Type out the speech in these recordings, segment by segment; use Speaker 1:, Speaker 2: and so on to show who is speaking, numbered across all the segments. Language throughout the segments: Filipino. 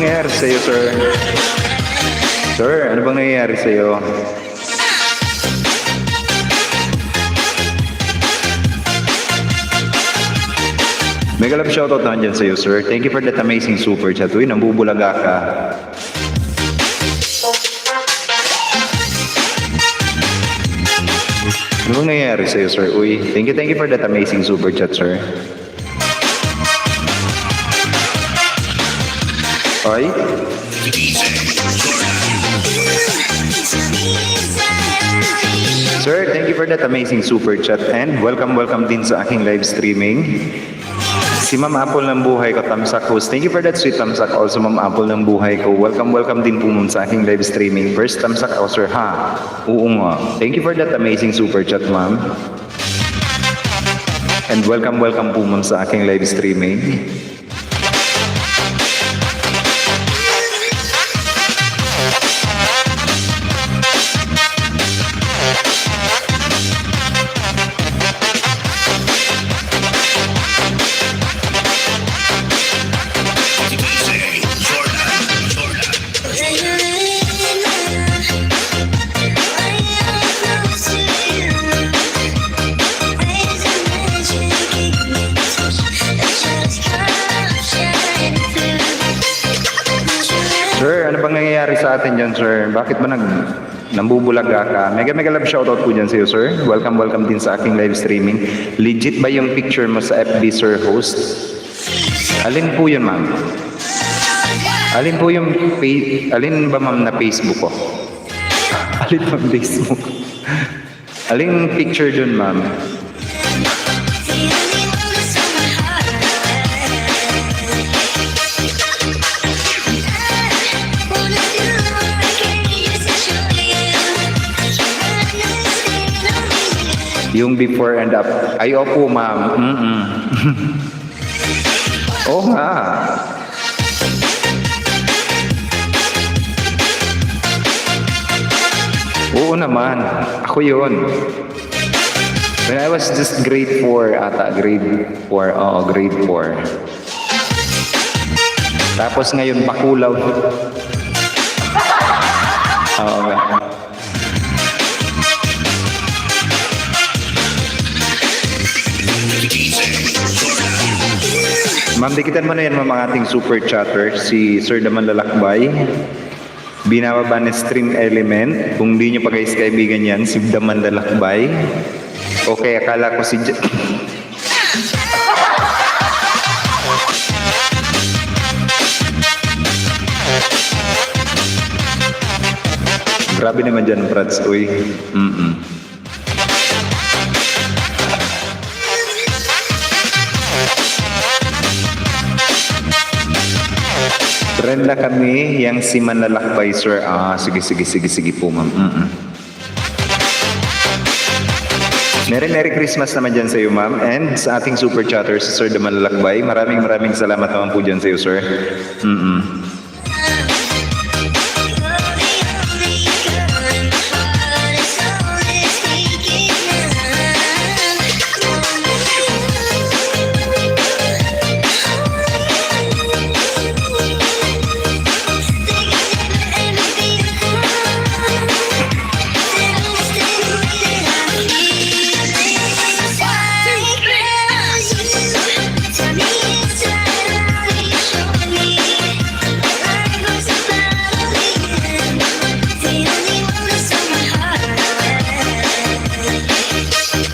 Speaker 1: nangyayari sa'yo, sir? Sir, ano bang nangyayari sa'yo? Mega love shoutout naman dyan sa'yo, sir. Thank you for that amazing super chat. Uy, nambubulaga ka. Ano bang nangyayari sa'yo, sir? Uy, thank you for that amazing super chat, sir. Ay? Sir, thank you for that amazing super chat and welcome din sa aking live streaming. Si Ma'am Apple ng buhay ko, Tamsak host. Thank you for that sweet Tamsak. Also, Ma'am Apple ng buhay ko. Welcome din po ma'am sa aking live streaming. First Tamsak ako, sir. Ha? Oo nga. Thank you for that amazing super chat, ma'am. And welcome po ma'am sa aking live streaming. Sir, ano bang nangyayari sa atin dyan, sir? Bakit ba nambubulaga ka? Mega love shoutout po dyan sa'yo, sir. Welcome din sa aking live streaming. Legit ba yung picture mo sa FB, sir, host? Alin po yun, ma'am? Alin ba, ma'am, na Facebook ko? Alin ba Facebook? Alin picture dun, ma'am? Yung before and after. Ay, opo, ma'am. Oo nga. Oo naman. Ako yun. When I was just grade 4 ata. Grade 4. Oo, grade 4. Tapos ngayon, bakulaw. Oo nga. Ma'am, dikitan mo na yan mga ating super chatter. Si Sir Daman Lalakbay. Binababa ni Stream Element. Kung di nyo pa guys kaibigan yan, si Daman Lalakbay. Okay, akala ko si... Grabe naman dyan, Prads. Uy. Trend na kami, yang si Manlalakbay, sir. Sige po, ma'am. Merry Christmas naman dyan sa iyo, ma'am. And sa ating super chatter, si Sir Daman Lalakbay. Maraming salamat naman po dyan sa iyo, sir.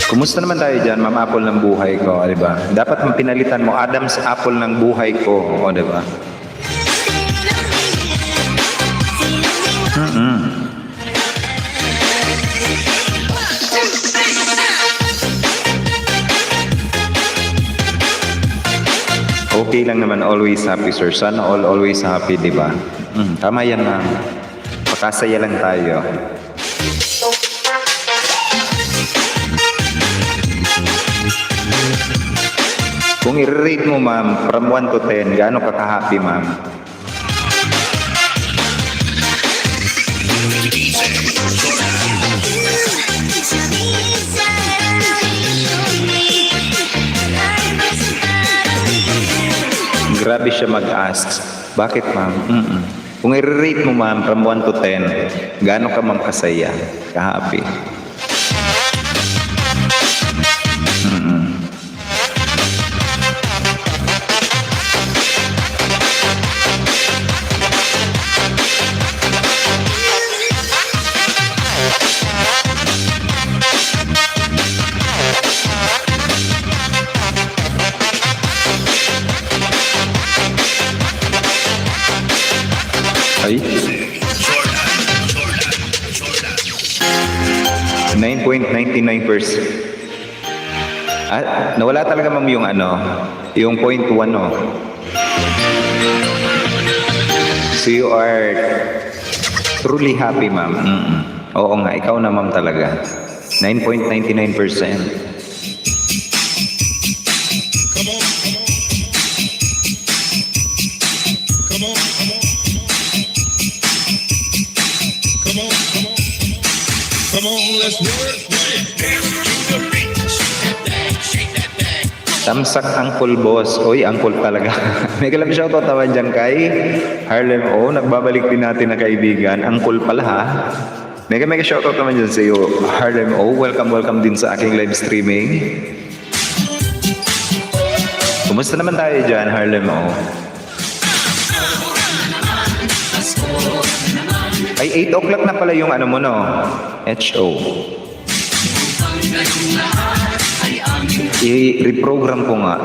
Speaker 1: Kumusta naman tayo dyan, Ma'am Apple ng buhay ko, di ba? Dapat pinalitan mo, Adam's Apple ng buhay ko, o di ba? Okay lang naman, always happy, sir. Sana always happy, di ba? Tama yan, ma'am. Pakasaya lang tayo. Kung i-rate mo, ma'am, from 1 to 10, gaano ka ka-happy, ma'am? Grabe siya mag-ask. Bakit, ma'am? Kung i-rate mo, ma'am, from 1 to 10, gaano ka, ma'am, kasaya, ka-happy? Ay? 9.99%. Nawala talaga, ma'am, yung yung 0.1, no? So you are truly happy, ma'am. Oo nga, ikaw na, ma'am, talaga. 9.99%.
Speaker 2: Come on, let's work.
Speaker 1: Tamsak Angkol Boss. Oy, Angkol talaga. May galap shoutout naman dyan kay Harlem O. Nagbabalik din natin na kaibigan. Angkol pala, ha? Mega shoutout naman dyan sa iyo, Harlem O. Welcome din sa aking live streaming. Kumusta naman tayo dyan, Harlem O? Ay, 8 o'clock na pala yung mo, no? HO. I-reprogram ko nga.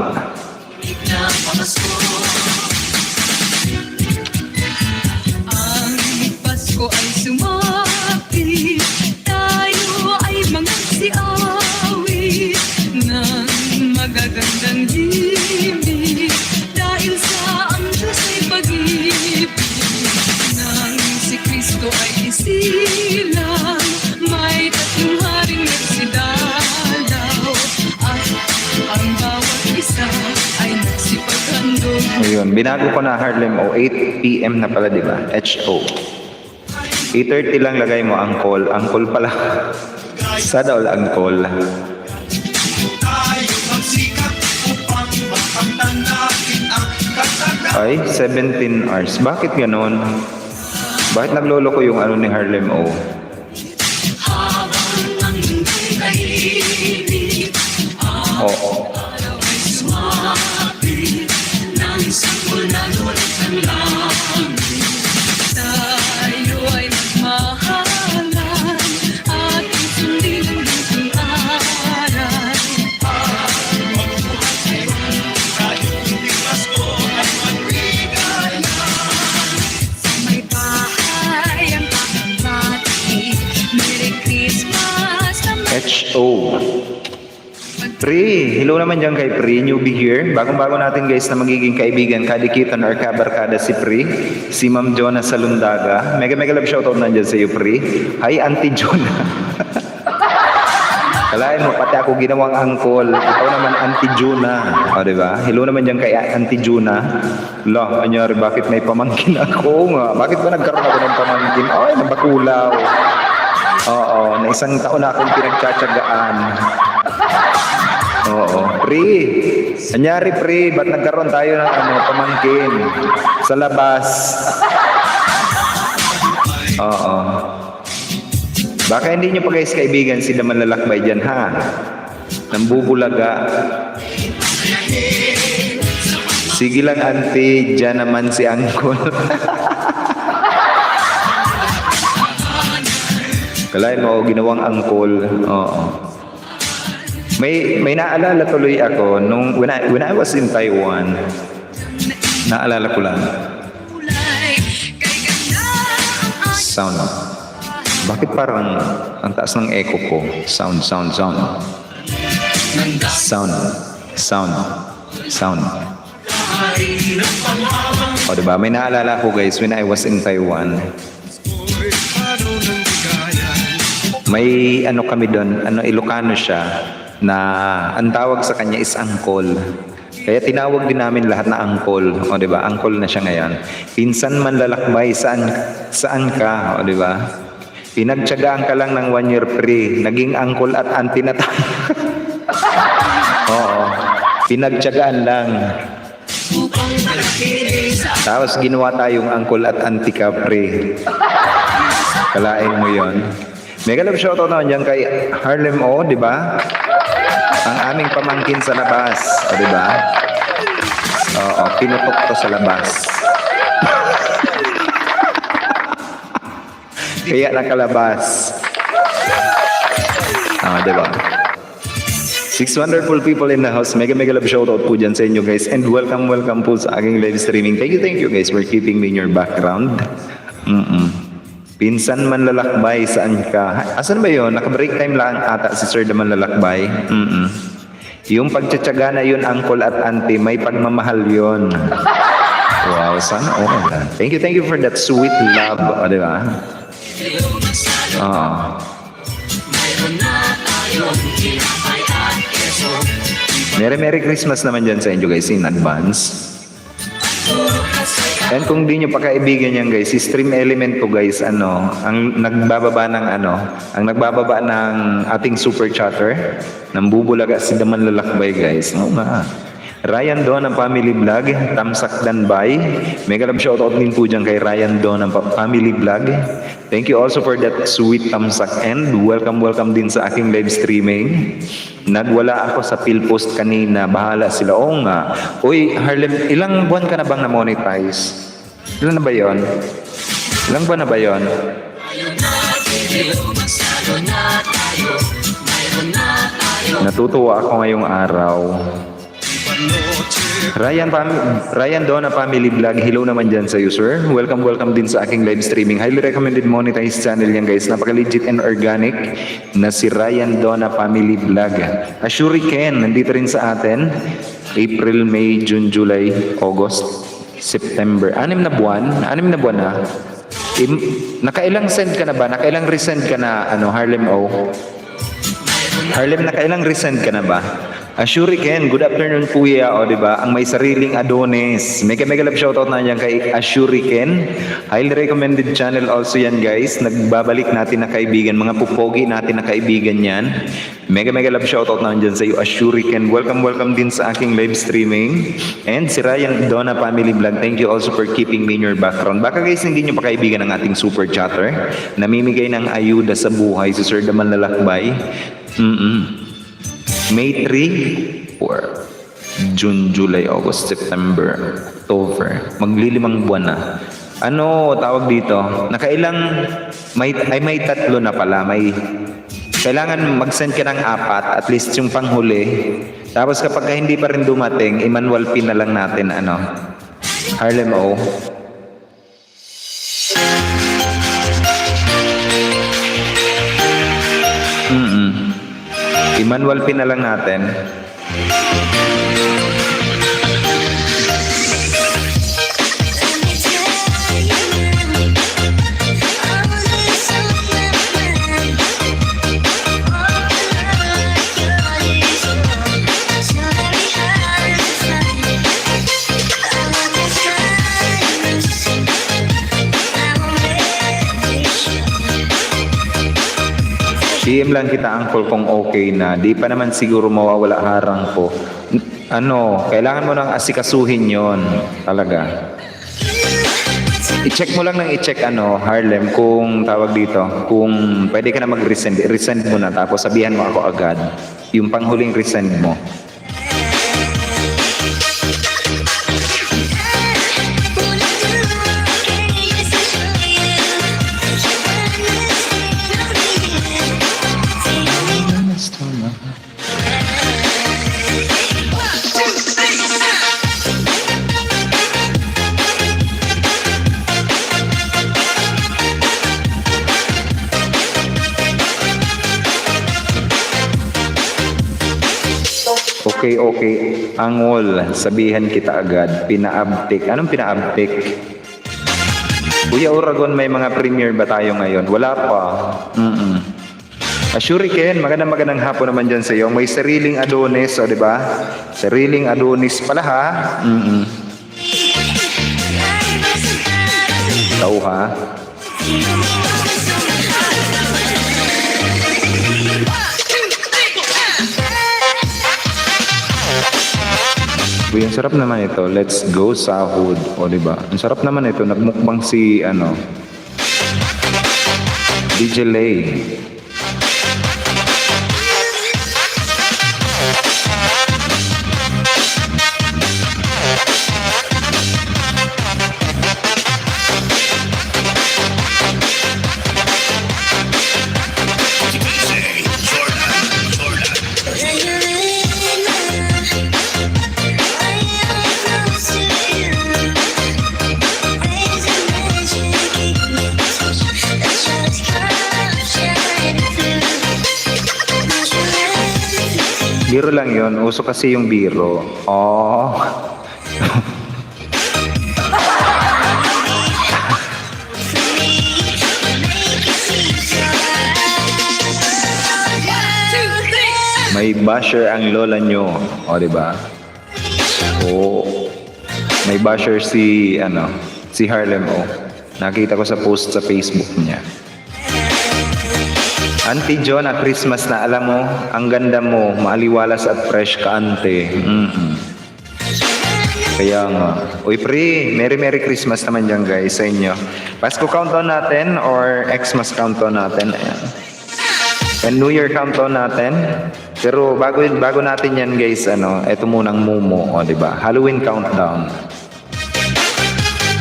Speaker 3: Ang Pasko ay sumapit, tayo ay magsiawit ng magagandang himig, dahil sa ang Diyos ay pag-ibig, nang si Kristo ay isilang, may tatlong haring nagsidalaw, at ang bawat isa ay nagsipaghandog.
Speaker 1: Ayun, binago ko na, Harlem O. 8 p.m. na pala, di ba? HO. 8:30 lang lagay mo, Angkol. Angkol pala. Sada all Angkol. Ay, 17 hours. Bakit ganon? Bakit naglolo ko yung ni Harlem O?
Speaker 3: Habang ang munda'y tahimik,
Speaker 1: Oo.
Speaker 3: araw ay sumapit, nang sanggol na lulit ang langit. Tayo ay magmahalan, at sundin ang lutong aral. Sa may bahay ang kakabati, Merry Christmas na
Speaker 1: HO. Pre, hello naman dyan kay Pre, newbie here. Bagong-bago natin guys na magiging kaibigan, kadikitan or kabarkada si Pre. Si Ma'am Jonah Salundaga. Mega love shoutout nandyan sa iyo, Pre. Hi, Auntie Jonah. Kalahin mo, pati ako ginawang angkol. Ikaw naman, Auntie Jonah. O, diba? Hello naman dyan kay Auntie Jonah. Lah, anyari, bakit may pamangkin ako nga? Bakit ba nagkaroon ako ng pamangkin? Ay, nabakulaw. Oo, na isang taon na akong pinagtsatsagaan. Oo. Pre, anyari, Pre, ba't nagkaroon tayo ng pamangkin sa labas? Oo. Baka hindi nyo pa guys kaibigan sila manlalakbay dyan, ha? Nambubulaga. Sige lang, auntie, dyan naman si Angkol. Kalahin mo, ginawang Angkol. Oo. May naalala tuloy ako nung when I was in Taiwan. Naalala ko lang.
Speaker 3: kulay, kay ganda ang
Speaker 1: Sound. Bakit parang ang taas ng echo ko? Sound. O, diba? May naalala ko guys when I was in Taiwan. May kami doon, Ilocano siya, na ang tawag sa kanya is Angkol. Kaya tinawag din namin lahat na Angkol. O, diba? Angkol na siya ngayon. Pinsan man lalakbay, saan ka? O, diba? Pinagtyagaan ka lang ng 1 year pre. Naging Angkol at auntie na tayo. Oo. Pinagtyagaan lang.
Speaker 3: upang malaki sa
Speaker 1: Tapos ginawa tayong uncle at auntie Capri. Kalain mo yon. Mega love shoutout naman dyan kay Harlem O, di ba? Ang aming pamangkin sa labas, o di ba? Oo, pinutok to sa labas. Kaya nakalabas. Di ba? 6 wonderful people in the house. Mega love shoutout po dyan sa inyo guys. And welcome po sa aking live streaming. Thank you guys for keeping me in your background. Pinsan Manlalakbay, saan ka? Asan ba yun? Naka-break time lang ata si Sir na Manlalakbay. Yung pagtsatsaga na yun, uncle at auntie, may pagmamahal yun. Wow, sana all. Thank you for that sweet love. O, di ba? Oo. Merry Christmas naman dyan sa inyo guys in advance. And kung di nyo pa kaibigan yan guys, si Stream Element ko guys, ang nagbababa ng ating super chatter, nang bubulaga si Daman Lalakbay guys. Oo nga. Ryan Don ng Family Vlog, Tamsak Danbay. Mega love shoutout din po dyan kay Ryan Don ng Family Vlog. Thank you also for that sweet tamsak and welcome din sa aking live streaming. Nagwala ako sa PhilPost kanina, bahala sila. Oo nga. Uy, Harlem, ilang buwan ka na bang na-monetize? Ilan na ba yon? Ilang buwan na ba yon? Natutuwa ako ngayong araw. Ryan Donna Family Vlog, hello naman dyan sa you, sir. Welcome din sa aking live streaming. Highly recommended monetized channel yan, guys. Napaka-legit and organic na si Ryan Donna Family Vlog. Ashuri Ken, nandito rin sa atin. April, May, June, July, August, September. 6 na buwan na. Nakailang send ka na ba? Nakailang resend ka na, Harlem O? Harlem, nakailang resend ka na ba? Ashuriken, good afternoon kuya, o diba? Ang may sariling Adonis. Mega love shoutout na yan kay Ashuriken. Highly recommended channel also yan guys. Nagbabalik natin na kaibigan, mga pupogi natin na kaibigan yan. Mega love shoutout na dyan sa iyo Ashuriken. Welcome din sa aking live streaming. And si Ryan Donna Family Vlog, thank you also for keeping me in your background. Baka guys hindi nyo pa kaibigan ng ating super chatter. Namimigay ng ayuda sa buhay si Sir Daman Lalakbay. May 3 or June, July, August, September, October. Maglilimang buwan na. Tawag dito? May 3 na pala. Kailangan mag-send ka ng 4, at least yung panghuli. Tapos kapag hindi pa rin dumating, i-manual pin na lang natin, Harlem O. I-manual pin na lang natin. DM lang kita, uncle, kung okay na. Di pa naman siguro mawawala harang ko. Kailangan mo nang asikasuhin yon talaga. I-check mo lang Harlem, kung tawag dito, kung pwede ka na mag-resend. I-resend mo na, tapos sabihan mo ako agad. Yung panghuling resend mo. Okay. Angol, sabihan kita agad. Pinaabtik. Anong pinaabtik? Kuya Uragon, may mga premiere ba tayo ngayon? Wala pa. Ashuriken, magandang hapon naman dyan sa iyo. May sariling Adonis, o diba? Sariling Adonis pala ha. Ikaw ha. Uy, ang sarap naman ito. Let's go sahod. O, diba? Ang sarap naman ito. Nagmukbang si, DJ Lay. Biro lang yon. Uso kasi yung biro. Oh. May basher ang lola nyo. O, diba? Oo. May basher si, si Harlem O. Nakita ko sa post sa Facebook niya. Auntie Jonah, Christmas na, alam mo, ang ganda mo, maaliwalas at fresh ka, ante. Kaya nga. Uy, pre, Merry Christmas naman dyan, guys, sa inyo. Pasko countdown natin or Xmas countdown natin. Ayan. And New Year countdown natin. Pero bago natin yan, guys, eto munang Momo, o, diba? Halloween countdown.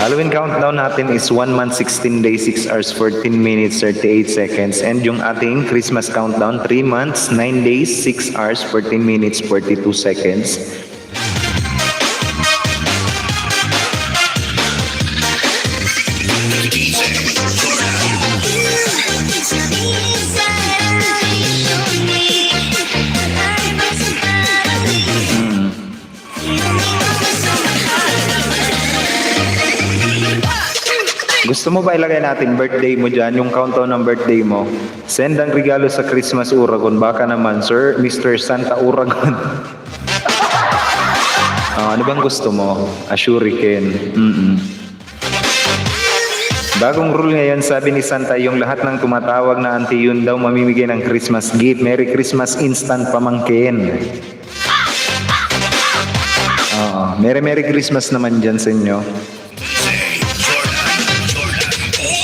Speaker 1: Halloween countdown natin is 1 month, 16 days, 6 hours, 14 minutes, 38 seconds. And yung ating Christmas countdown, 3 months, 9 days, 6 hours, 14 minutes, 42 seconds. Gusto mo ba ilagay natin birthday mo dyan, yung countdown ng birthday mo? Send ang regalo sa Christmas Uragon. Baka naman, Sir, Mr. Santa Uragon. Ano bang gusto mo? Ashuriken. Bagong rule ngayon, sabi ni Santa, yung lahat ng tumatawag na auntie, yun daw mamimigay ng Christmas gift. Merry Christmas instant pamangkin. Merry Christmas naman dyan sa inyo.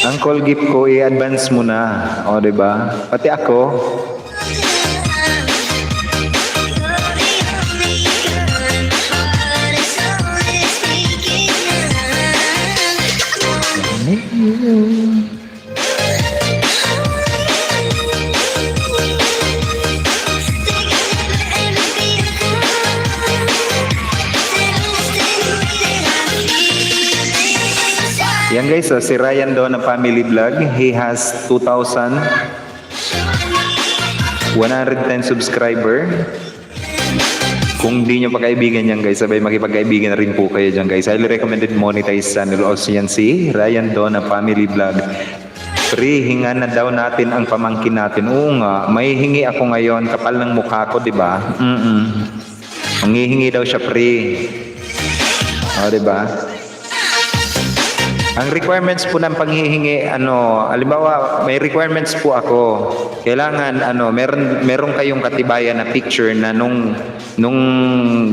Speaker 1: Ang call gift ko, i-advance mo na. O, diba? Pati ako. Yan guys, si Ryan doon ng family vlog. He has 2,110 subscriber. Kung di nyo pa kaibigan yan guys, sabay makipagkaibigan na rin po kayo dyan guys. Highly recommended monetize channel also yan si Ryan doon ng family vlog. Pre, hinga na daw natin ang pamangkin natin. Oo nga, may hingi ako ngayon, kapal ng mukha ko, di ba? Ang hihingi daw siya, pre. O, di ba? Ang requirements po ng panghihingi, halimbawa, may requirements po ako. Kailangan, meron kayong katibayan na picture na nung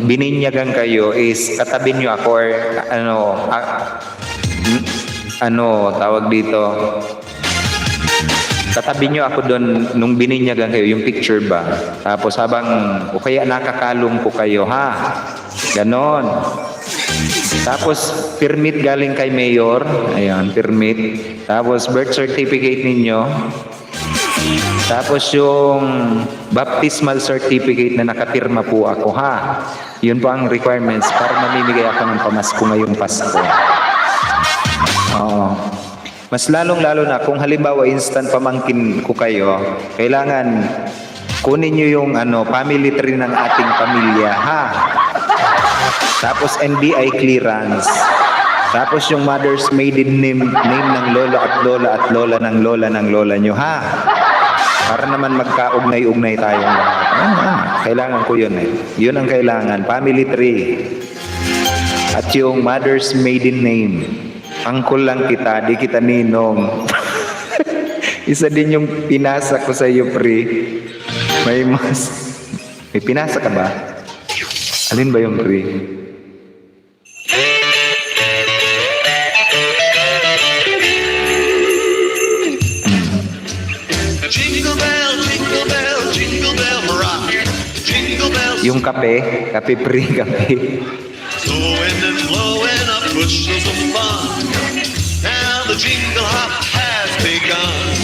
Speaker 1: bininyagan kayo is katabi nyo ako or, tawag dito, katabi nyo ako doon nung bininyagan kayo, yung picture ba? Tapos o kaya nakakalong po kayo, ha? Ganon. Tapos, permit galing kay Mayor. Ayan, permit. Tapos, birth certificate ninyo. Tapos, yung baptismal certificate na nakapirma po ako, ha? Yun po ang requirements para mamimigay ako ng pamasko ngayong Pasko. Oo. Mas lalong-lalo na, kung halimbawa instant pamangkin ko kayo, kailangan kunin nyo yung family tree ng ating pamilya, ha? Tapos NBI clearance. Tapos yung mother's maiden name ng lola at lola ng lola nyo, ha? Para naman magkaugnay-ugnay tayong lahat. Kailangan ko yun eh. Yun ang kailangan. Family tree. At yung mother's maiden name. Angkol lang kita, di kita ninong. Isa din yung pinasa ko sa iyo, pre. May pinasa ka ba? Alin ba yung pre? Yung kape, kape free, kape.
Speaker 2: Going and blowing up bushels of fun. Now the jingle hop has begun.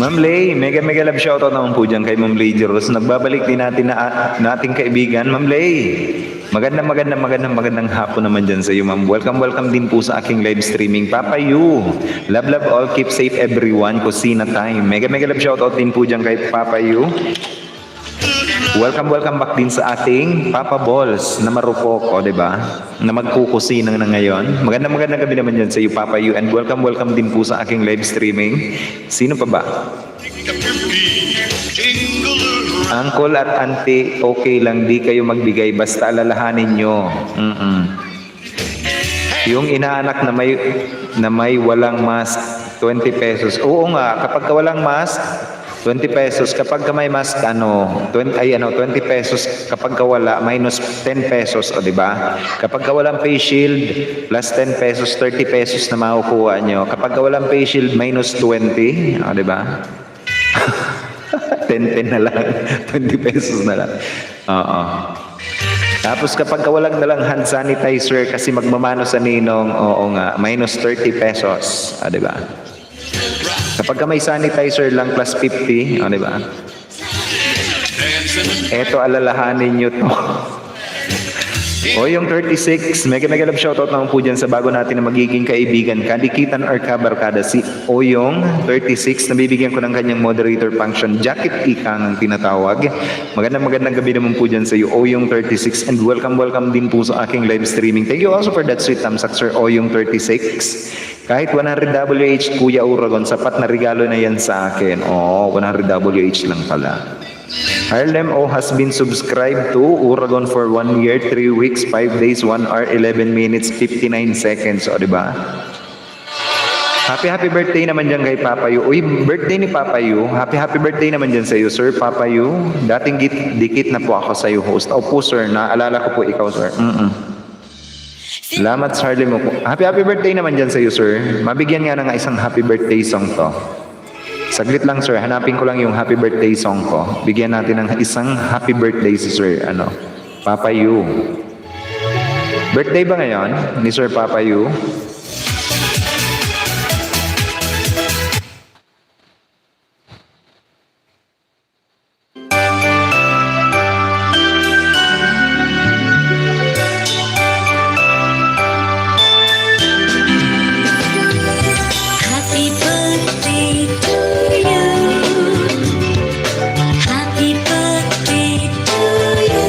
Speaker 1: Ma'am Lay, mega love shoutout naman po dyan kay Ma'am Lady Rose. Nagbabalik din natin na ating kaibigan, Ma'am Lay. Magandang hapon naman dyan sa iyo, Ma'am. Welcome din po sa aking live streaming. Papa Yu, love all, keep safe everyone, Kusina time. Mega love shoutout din po dyan kay Papa Yu. Welcome back din sa ating Papa Balls na marupok, o diba? Na magkukusina na ngayon. Magandang gabi naman dyan sa iyo, Papa Yu. And welcome din po sa aking live streaming. Sino pa ba?
Speaker 2: Jingle
Speaker 1: Uncle at auntie, okay lang, di kayo magbigay, basta alalahanin nyo. Yung inaanak na may walang mask, 20 pesos. Oo nga, kapag walang mask, 20 pesos. Kapag may mask, 20 pesos. Kapag wala, minus 10 pesos, o diba? Kapag walang face shield, plus 10 pesos, 30 pesos na makukuha nyo. Kapag walang face shield, minus 20, o diba? 10 na lang. 20 pesos na lang. Oo. Tapos kapag walang dalang hand sanitizer kasi magmamano sa ninong, oo nga, minus 30 pesos. O diba? Kapag may sanitizer lang plus 50, o diba? Eto, alalahanin nyo to. O yung 36, mega love shoutout naman po dyan sa bago natin na magiging kaibigan, kadikitan or kabarkada, si Oyong 36, nabibigyan ko ng kanyang moderator function, Jacket Ikang ang tinatawag. Magandang gabi naman po dyan sa iyo, Oyong 36, and welcome din po sa aking live streaming. Thank you also for that sweet thumbs up, Sir Oyong 36. Kahit 100 WH, Kuya Uragon, sapat na regalo na yan sa akin. Oo, 100 WH lang pala. Harlem O has been subscribed to Uragon for 1 year, 3 weeks, 5 days, 1 hour, 11 minutes, 59 seconds. O, diba? Happy birthday naman dyan kay Papa Yu. Uy, birthday ni Papa Yu. Happy birthday naman dyan sa iyo, Sir Papa Yu. Dating dikit na po ako sa iyo, host. Opo, sir. Naalala ko po ikaw, sir. Salamat sa Harlem O. Happy birthday naman dyan sa iyo, sir. Mabigyan nga ng isang happy birthday song to. Saglit lang, sir. Hanapin ko lang yung happy birthday song ko. Bigyan natin ng isang happy birthday si Sir, Papa Yu. Birthday ba ngayon ni Sir Papa Yu?
Speaker 3: Happy birthday to you. Happy birthday to you.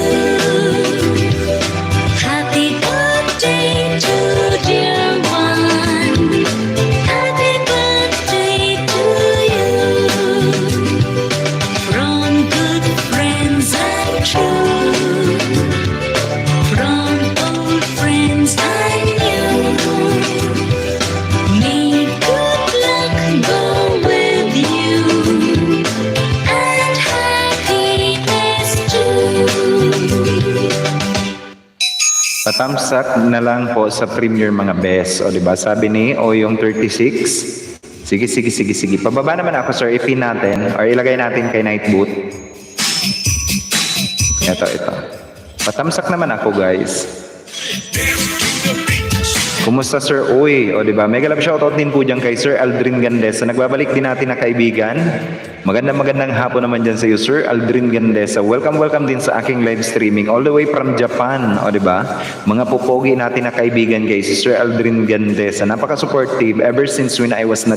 Speaker 3: Happy birthday to dear one. Happy birthday to you. From good friends and true. From old friends and new. May good luck go with you and happiness too.
Speaker 1: Patamsak na lang po sa premier mga best. O, diba? Sabi ni Oyong 36. Sige. Pababa naman ako, sir. I-pin natin or ilagay natin kay Night Boot. Ito. Patamsak naman ako, guys. Kumusta, sir? Uy, o diba? Mega love shoutout din po dyan kay Sir Aldrin Gandesa. Nagbabalik din natin na kaibigan. Magandang hapon naman dyan sa iyo, Sir Aldrin Gandesa. Welcome din sa aking live streaming all the way from Japan, o diba? Mga pupogi natin na kaibigan kay Sir Aldrin Gandesa. Napaka-supportive ever since when I was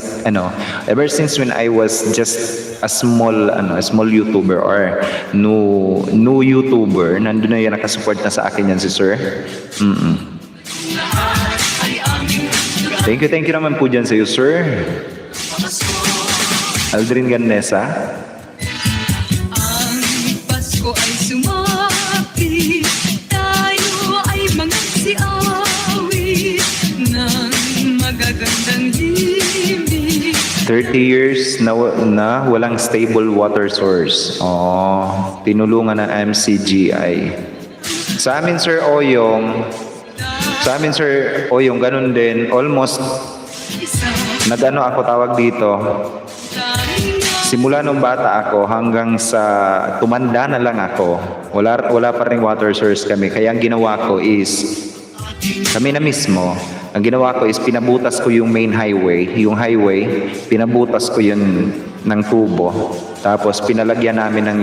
Speaker 1: just a small YouTuber or new YouTuber. Nandun na yan, nakasupport na sa akin yan si Sir. Thank you naman po dyan sa iyo, Sir Aldrin Gandesa.
Speaker 3: Ang Pasko ay sumapit, tayo ay magsiawit ng magagandang himig.
Speaker 1: 30 years na walang stable water source. Tinulungan ng MCGI. Sa amin, Sir Oyong, ganun din. Almost,
Speaker 3: Isa
Speaker 1: ako tawag dito. simula nung bata ako hanggang sa tumanda na lang ako, wala pa rin water source kami. Kaya ang ginawa ko is, kami na mismo, ang ginawa ko is pinabutas ko yung main highway, pinabutas ko yun ng tubo. Tapos pinalagyan namin ng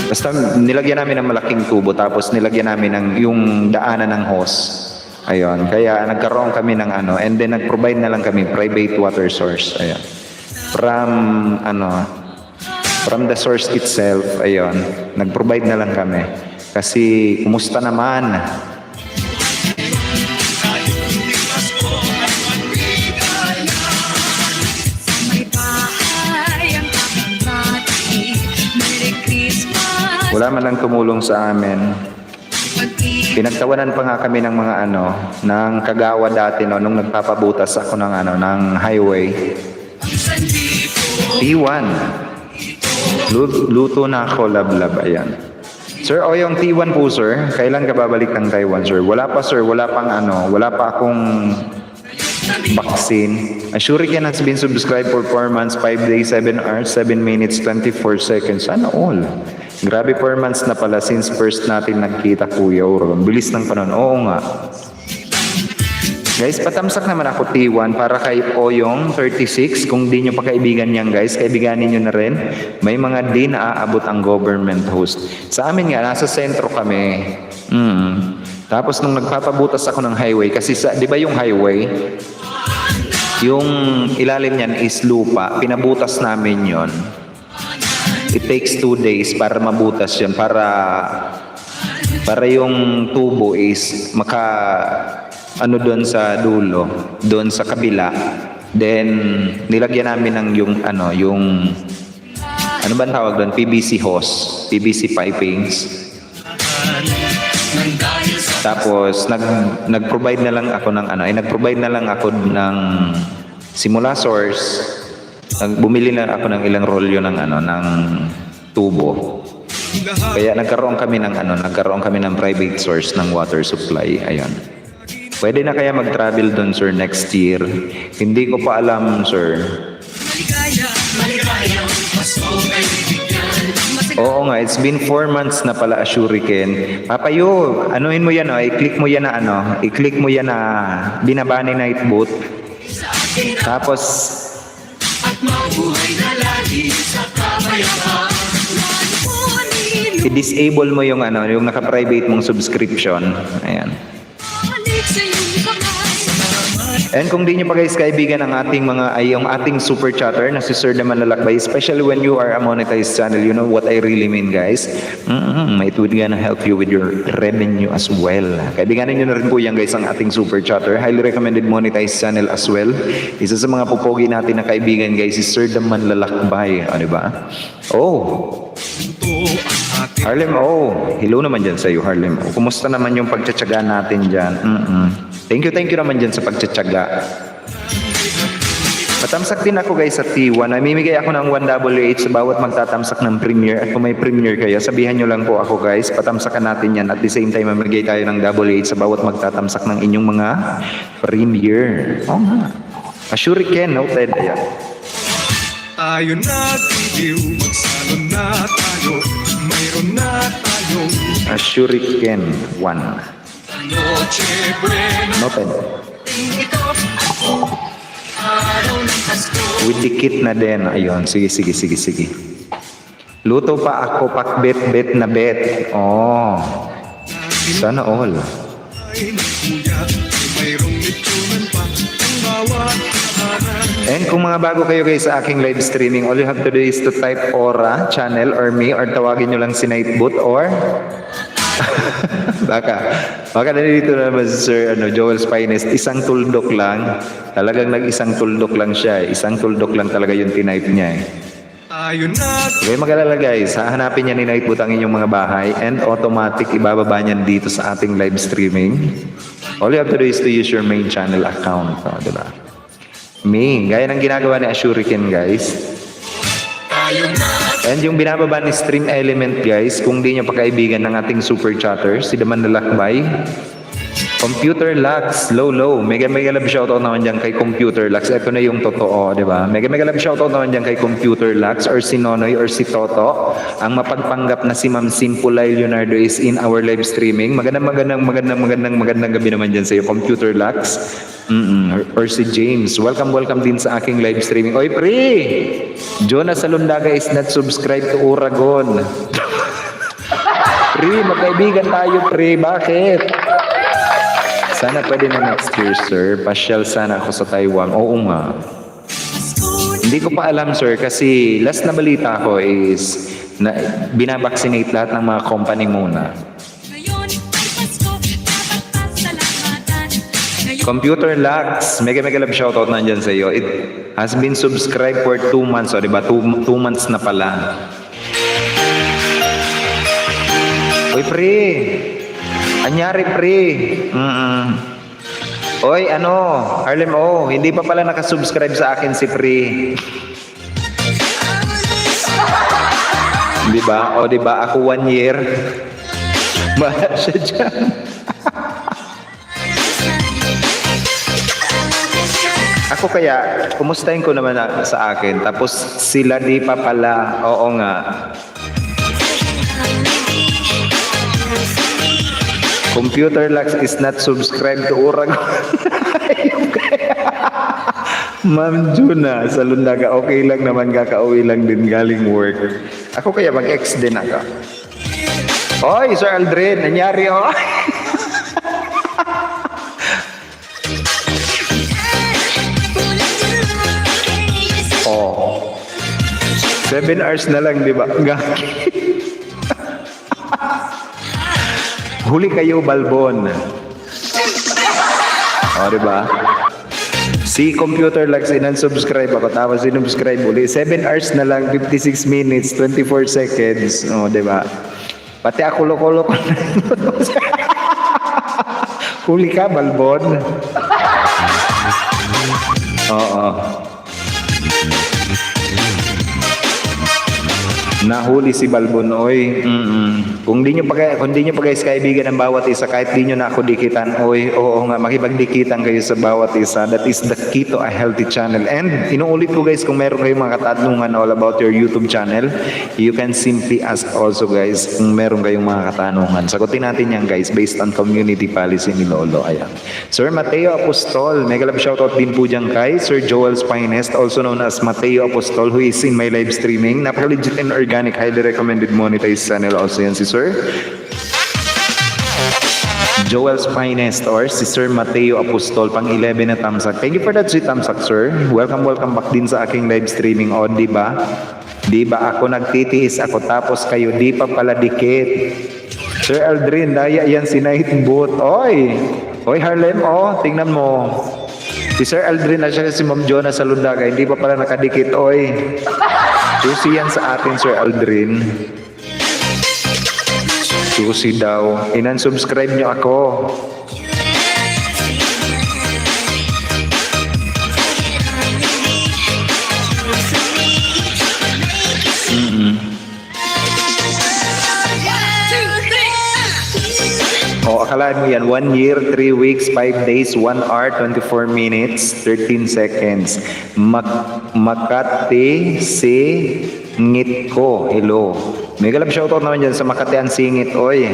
Speaker 1: basta nilagyan namin ng malaking tubo, tapos nilagyan namin ng yung daanan ng hose. Ayun, kaya nagkaroon kami ng and then nag-provide na lang kami private water source. Ayun. From the source itself, ayun, nag-provide na lang kami. Kasi kumusta naman?
Speaker 3: May bahay ang kapatid. Merry Christmas.
Speaker 1: Wala man lang tumulong sa amin.
Speaker 3: Pag-ibig.
Speaker 1: Pinagtawanan pa nga kami ng mga ng kagawa dati nung nagpapabutas ako ng highway. T1. Luto na ako, lablab. Ayan. Sir, yung T1 po, sir. Kailan ka babalik ng Taiwan, sir? Wala pa, sir. Wala pa akong vaccine. Ashuriken has been subscribed for 4 months, 5 days, 7 hours, 7 minutes, 24 seconds. Sana all. Grabe, 4 months na pala since first natin nagkita, Kuya Uro. Ang bilis ng panahon. Oo nga. Guys, patamsak naman ako T1 para kay Oyong 36. Kung di nyo pa kaibigan yan, guys, kaibiganin nyo na rin. May mga di na aabot ang government host. Sa amin nga, nasa sentro kami. Tapos nung nagpapabutas ako ng highway, kasi di ba yung highway, yung ilalim niyan is lupa, pinabutas namin yon. It takes 2 days para mabutas yan, para yung tubo is doon sa dulo, doon sa kabila. Then nilagyan namin ng yung ano ba tawag doon? PVC hose, PVC pipings. Tapos nag-provide na lang ako ng simula source. Bumili na ako ng ilang rolyo ng tubo. Kaya nagkaroon kami ng private source ng water supply. Ayun. Pwede na kaya mag-travel doon, sir, next year? Hindi ko pa alam, sir. Oo nga, it's been 4 months na pala, Ashuriken. Papayo, anuhin mo yan, i-click mo yan na binabani night boot. Tapos, i-disable mo yung naka-private mong subscription. Ayan. And kung di nyo pa guys kaibigan ang yung ating super chatter na si Sir Daman Lalakbay, especially when you are a monetized channel, you know what I really mean, guys. It would gonna help you with your revenue as well. Kaibiganin nyo na rin po yan, guys, ang ating super chatter. Highly recommended monetized channel as well. Isa sa mga pupogi natin na kaibigan, guys, si Sir Daman Lalakbay. Ano ba? Harlem, hello naman dyan sa'yo, Harlem. Kumusta naman yung pagtsatsaga natin dyan? Thank you naman dyan sa pagtsatsaga. Patamsak din ako, guys, sa T1. Namimigay ako ng 1WH sa bawat magtatamsak ng premiere. At kung may premiere kayo, sabihan nyo lang po ako, guys. Patamsakan natin yan. At the same time, mamigay tayo ng WH sa bawat magtatamsak ng inyong mga premiere. Oo nga. Ashuriken, noted. Ayan.
Speaker 4: Tayo nagtitiw, magsalon na tayo, mayroon na tayong
Speaker 1: Ashuriken 1.
Speaker 4: Noche Buena.
Speaker 1: Noted. With the kit na din. Ayun, sige. Luto pa ako, pakbet-bet na bet. Sana all.
Speaker 4: Ay nagpuyat, mayroong litsunan pa ang bawat kahanan.
Speaker 1: And kung mga bago kayo guys sa aking live streaming, all you have to do is to type Aura channel or me, or tawagin nyo lang si Nightboot, or baka nandito na naman si Sir Joel's Finest. Isang tuldok lang. Talagang nag-isang tuldok lang siya. Isang tuldok lang talaga yung tinype niya.
Speaker 4: Tayo na
Speaker 1: Okay, mag-alala guys. Hahanapin niya ni Nightboot ang inyong mga bahay, and automatic ibababa niyan dito sa ating live streaming. All you have to do is to use your main channel account. Diba? Gaya ng ginagawa ni Ashuriken, guys. And yung binababa ni Stream Element, guys, kung di nyo pa kaibigan ng ating super chatter, si Daman Lalakbay, Computer Lux, low. Mega love shoutout naman dyan kay Computer Lux. Ito na yung totoo, di ba? Mega love shoutout naman dyan kay Computer Lux or si Nonoy or si Toto. Ang mapagpanggap na si Ma'am Simpulay Leonardo is in our live streaming. Magandang gabi naman dyan sa iyo, Computer Lux. Or si James. Welcome din sa aking live streaming. Oy, pre! Jonas Salundaga is not subscribed to Uragon. Pre, magkaibigan tayo, pre. Bakit? Sana pwede na next year, sir. Pasyal sana ako sa Taiwan. Oo nga. Hindi ko pa alam, sir, kasi last na balita ko is na binabaksinate lahat ng mga company muna.
Speaker 3: Ngayon ay Pasko, dapat pasalamatan. Ngayon
Speaker 1: Computer Lux, mega love shoutout nandyan sa iyo. It has been subscribed for 2 months, o diba? 2 months na pala. Uy, pre! Anyari, pre? Oy, Harlem, hindi pa pala nakasubscribe sa akin si pre. Diba? O diba, ako 1 year. Bahala siya dyan. Ako kaya, kumustahin ko naman sa akin. Tapos sila di pa pala. Oo nga. Computer Lux is not subscribed to Uragon. Ma'am Juna, sa Lundaga, okay lang naman, kakauwi lang din galing work. Ako kaya mag-ex din ako. Oy, Sir Aldrin, nangyari oh. Oh. 7 hours na lang, di ba? Huli kayo, Balbon. O, diba? Si Computer Lux, inan-subscribe ako. Tapos sinubscribe uli. 7 hours na lang, 56 minutes, 24 seconds. O, diba? Pati ako loko-loko na. Huli ka, Balbon. Oo. Nahuli si Balbon, oy. Kung di nyo pa guys kaibigan ng bawat isa, kahit di nyo na ako dikitan, oy, oo nga, makipagdikitan kayo sa bawat isa. That is the key to a healthy channel. And inuulit ko guys, kung meron kayong mga katanungan all about your YouTube channel, you can simply ask also guys, kung meron kayong mga katanungan. Sagutin natin yan guys, based on community policy ni Lolo. Ayan. Sir Mateo Apostol, mega love shoutout din po dyan kay Sir Joel's Finest, also known as Mateo Apostol, who is in my live streaming. Napaka-legit and organic, highly recommended monetized channel also yan si Sir Joel's Finest or si Sir Mateo Apostol, pang 11 na thumbs up. Thank you for that sweet thumbs up, sir. Welcome back din sa aking live streaming. O, diba? Diba ako nagtitiis ako tapos kayo di pa pala dikit. Sir Aldrin, daya yan si Nightboot. Oy Harlem, tingnan mo. Si Sir Aldrin at siya si Ma'am Jonah sa Lundaga, hindi pa pala nakadikit, oy. Susi yan sa atin, Sir Aldrin. Susi daw. Inan-subscribe nyo ako. Akalaan mo yan, 1 year, 3 weeks, 5 days, 1 hour, 24 minutes, 13 seconds. Makati Singit ko. Hello. Mega love shoutout naman dyan sa Makati ang Singit. Oy.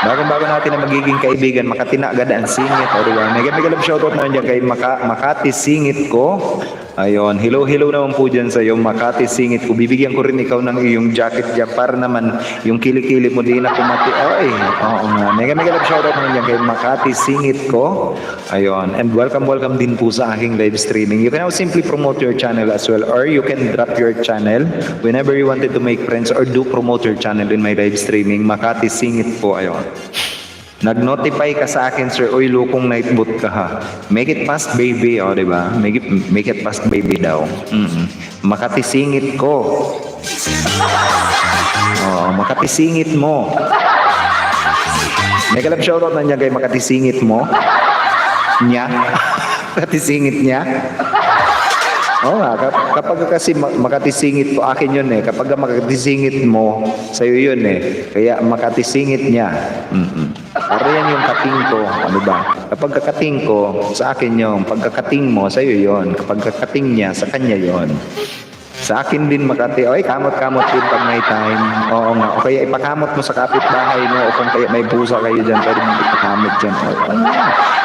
Speaker 1: Bago natin na magiging kaibigan, Makati na agad ang Singit. O, diba? Mega love shoutout naman dyan kay Makati Singit ko. Ayun, hello naman po dyan sa iyo, Makati Singit ko. Bibigyan ko rin ikaw ng iyong jacket dyan para naman yung kilikili mo din na pumati. Ay, oo nga. Mega love shoutout naman dyan kay Makati Singit ko. Ayun, and welcome din po sa aking live streaming. You can now simply promote your channel as well, or you can drop your channel whenever you wanted to make friends or do promote your channel in my live streaming. Makati Singit po, ayun. Nag-notify ka sa akin, sir, oy, lukong Nightboot ka ha. Make it fast, baby, o, diba? Make it fast, baby daw. Makati Singit ko. Makati Singit mo. May kalab shoutout na niya kay Makati Singit mo. Niya. Makati Singit niya. Kapag kasi Makati Singit ko, akin yun eh. Kapag Makati Singit mo, sa'yo yun eh. Kaya Makati Singit niya. Para yan yung kating ko, ano ba? Kapag kakating ko, sa akin yung pagkakating mo, sa'yo yon. Kapag kakating niya, sa kanya yon. Sa akin din makati, oy, kamot-kamot din pag may time. Oo nga. O kaya ipakamot mo sa kapitbahay mo o kung kaya may pusa kayo dyan, pwede mo ipakamot dyan.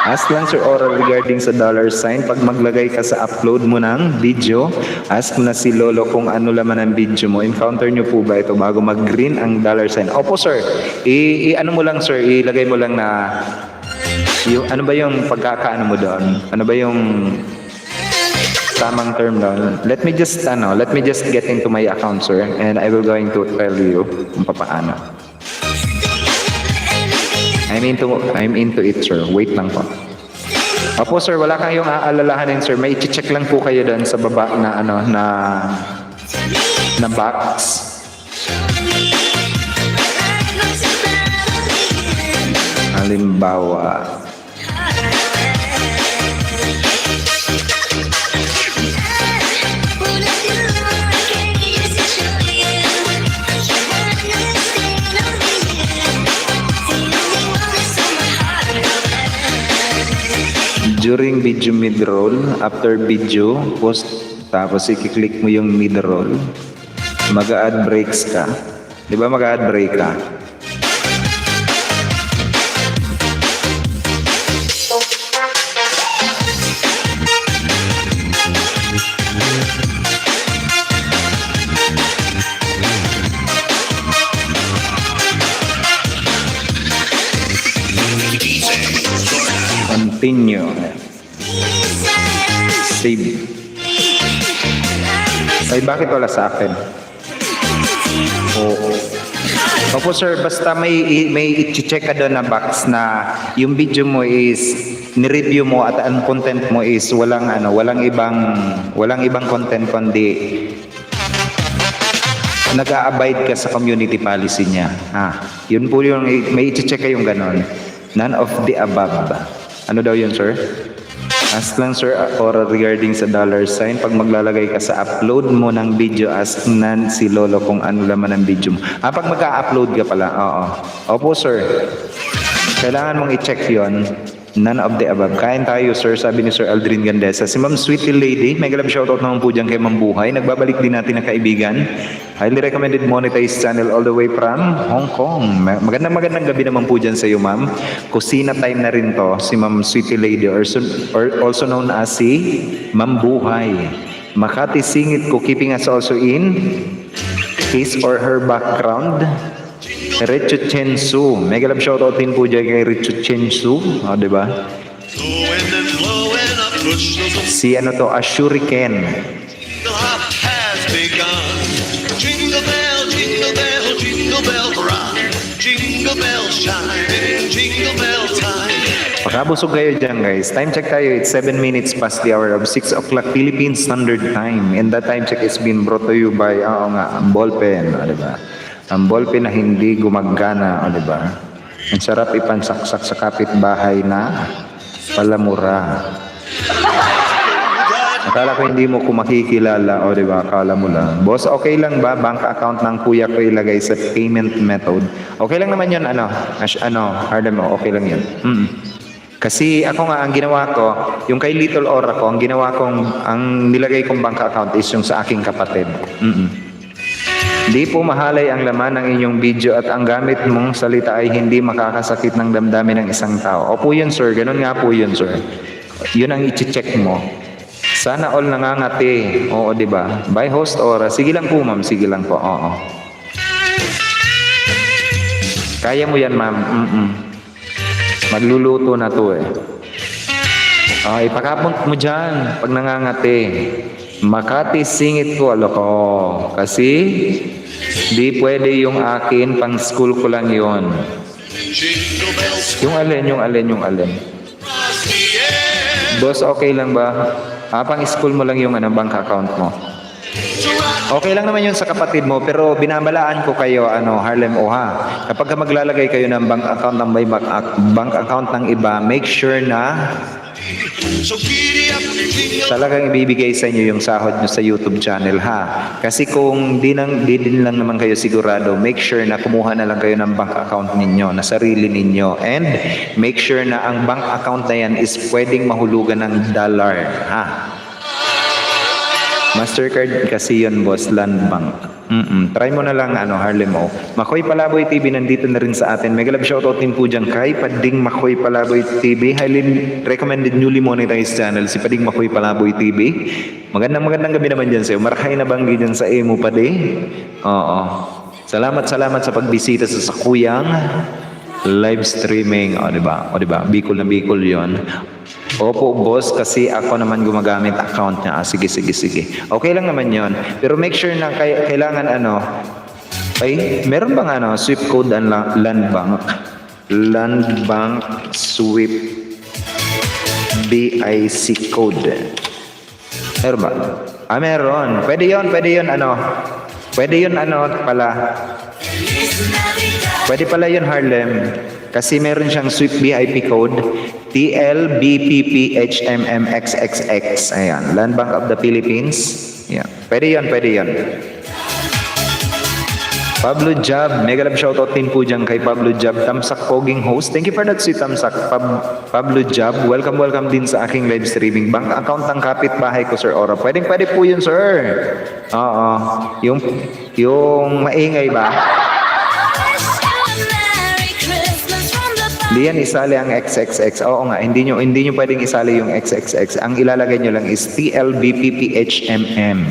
Speaker 1: Ask lang Sir Oral regarding sa $sign. Pag maglagay ka sa upload mo ng video, ask na si Lolo kung ano laman ang video mo. Encounter nyo po ba ito bago mag-green ang $sign? Opo sir. Ano mo lang sir, ilagay mo lang na yung, ano ba yung pagkakaano mo doon? Ano ba yung tamang term doon? Let me just get into my account sir and I will going to tell you kung paano. I'm into it sir. Wait lang po. Opo sir, wala kang yung aalalahanin sir. May i-check lang po kayo doon sa baba na na box. Halimbawa, during video mid-roll, after video, post, tapos i-click mo yung mid-roll, mag-add breaks ka. Di ba mag-add break ka? Continue. Save. Ay, bakit wala sa akin? Oo. Opo sir, basta may i-check ka doon na box na yung video mo is ni-review mo at ang content mo is walang ibang content kundi nag-a-abide ka sa community policy niya. Yun po yung may i-check ka yung ganon. None of the above. Ano daw yun, sir? Ask lang, sir, or regarding sa $sign. Pag maglalagay ka sa upload mo ng video, ask nan si Lolo kung ano laman ang video mo. Pag mag-upload ka pala, oo. Opo, sir. Kailangan mong i-check yon. None of the above. Kain tayo, sir, sabi ni Sir Aldrin Gandesa. Si Ma'am Sweetie Lady, may galab shoutout naman po dyan kay Ma'am Buhay. Nagbabalik din natin ang kaibigan. Highly recommended monetized channel all the way from Hong Kong. Magandang gabi naman po dyan sa iyo, ma'am. Kusina time na rin to, si Ma'am Sweetie Lady, or also known as si Ma'am Buhay. Makati singit ko, keeping us also in his or her background. Richo Chensu. Mega love shoutout din po dyan kay Richo Chensu. O, diba?
Speaker 2: Blowing and blowing up bushels of
Speaker 1: Si ano to, Ashuriken.
Speaker 2: jingle hop has begun. Jingle bell, jingle bell, jingle bell rock. Jingle bells chime, jingle bell time.
Speaker 1: Pakabusog kayo dyan guys. Time check tayo. It's 7 minutes past the hour of 6 o'clock Philippine Standard Time. And that time check is being brought to you by, ang ballpen. O, diba? Ang ballpen na hindi gumagana, o diba? Ang sarap ipansaksak sa kapitbahay na palamura. Akala ko hindi mo ko makikilala, o diba? Akala mo lang. Boss, okay lang ba? Bank account ng kuya ko ilagay sa payment method. Okay lang naman yun, Harlem, okay lang yun. Kasi ako nga, ang ginawa ko, yung kay Little Aura ko, ang nilagay kong bank account is yung sa aking kapatid. Di po mahalay ang laman ng inyong video at ang gamit mong salita ay hindi makakasakit ng damdamin ng isang tao. Opo yun, sir. Ganun nga po yun, sir. Yun ang i-check mo. Sana all nangangati. Oo, di ba? By host Aura. Sige lang po, ma'am. Sige lang po. Oo. Kaya mo yan, ma'am. Magluluto na to eh. Ipakapon mo dyan pag nangangati. Makati singit ko, aloko. Kasi di pwede yung akin, pang school ko lang yon.
Speaker 2: Jingle bells
Speaker 1: Yung alin.
Speaker 2: across the air.
Speaker 1: Boss, okay lang ba? Pang school mo lang yung bank account mo. Okay lang naman yun sa kapatid mo, pero binabalaan ko kayo, Harlem Oha. Kapag maglalagay kayo ng bank account ng bank account ng iba, make sure na
Speaker 2: So giddy up, jingle.
Speaker 1: Talagang ibibigay sa inyo yung sahod nyo sa YouTube channel ha. Kasi kung di din lang naman kayo sigurado, make sure na kumuha na lang kayo ng bank account ninyo, na sarili ninyo. And make sure na ang bank account na yan is pwedeng mahulugan ng dollar ha. Mastercard kasi yun, boss, Land Bank. Try mo na lang, Harlem O. Makoy Palaboy TV, nandito na rin sa atin. Mega love shoutout din po dyan kay Pading Makoy Palaboy TV. Highly recommended newly monetized channel, si Pading Makoy Palaboy TV. Magandang gabi naman dyan sa'yo. Marakay na banggi dyan sa emo, Padi. Oo. Salamat sa pagbisita sa Sakuyang live streaming. O, diba? Bicol na Bicol yon. Opo, boss, kasi ako naman gumagamit account niya. Sige. Okay lang naman yon. Pero make sure na kailangan meron bang sweep code ang Land Bank? Land Bank sweep BIC code. Meron ba? Meron. Pwede yun, Pwede yun, pala. Pwede pala yun, Harlem. Kasi meron siyang sweep BIP code. TLBPPHMMXXX. Ayan. Land Bank of the Philippines. Ayan. Pwede yun. Pablo Jab. Mega love shoutout din po dyan kay Pablo Jab. Tamsak Poging host. Thank you for that, si Tamsak. Pablo Jab. Welcome din sa aking live streaming. Bank account ng kapitbahay ko, Sir Ora. Pwede po yun, sir. Oo. Yung maingay ba? Hindi yan isali ang XXX. Oo nga, hindi nyo pwedeng isali yung XXX. Ang ilalagay nyo lang is TLBPPHMM.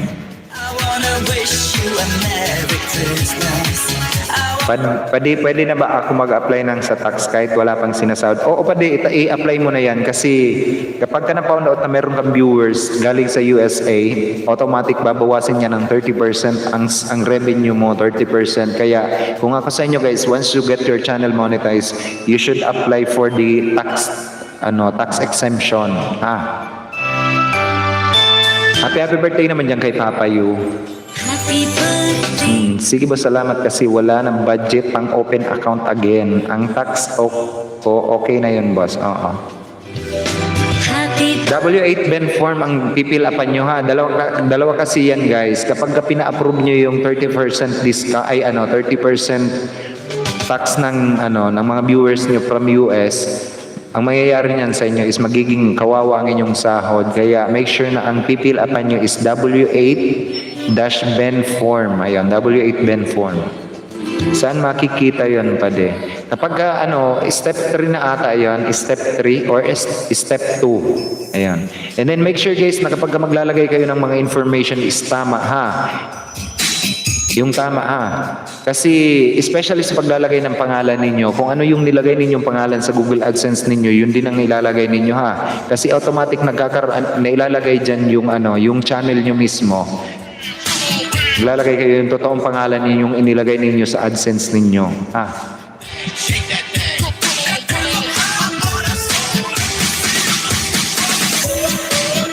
Speaker 1: Pwede na ba ako mag-apply ng sa tax kahit wala pang sinasahod? Oo, pwede. I-apply mo na yan kasi kapag ka na-found out na meron kang viewers galing sa USA, automatic babawasin niya ng 30% ang revenue mo, 30%. Kaya kung ako sa inyo guys, once you get your channel monetized, you should apply for the tax exemption. Happy birthday naman dyan kay Papa Yu.
Speaker 3: Happy birthday.
Speaker 1: Sige ba, salamat kasi wala ng budget pang open account again. Ang tax okay na yun, boss. Oo.
Speaker 3: Happy
Speaker 1: W8 Ben form ang pipilapan nyo ha. Dalawa kasi yan guys. Kapag pina-approve nyo yung 30% discount, 30% tax ng mga viewers nyo from US, ang mangyayari niyan sa inyo is magiging kawawa ang inyong sahod. Kaya make sure na ang pipilapan nyo is W8-Ben form. Ayan, W8 Ben form. Saan makikita yon, Pade? Kapag step 3 na ata yan, step 3 or step 2. Ayan. And then make sure guys na kapag maglalagay kayo ng mga information is tama ha. Yung tama Kasi especially sa paglalagay ng pangalan ninyo, kung ano yung nilagay ninyong pangalan sa Google AdSense ninyo, yun din ang ilalagay ninyo ha. Kasi automatic nagkakaroon na ilalagay diyan yung channel nyo mismo. Ilalagay kayo yung totoong pangalan ninyong inilagay ninyo sa AdSense ninyo.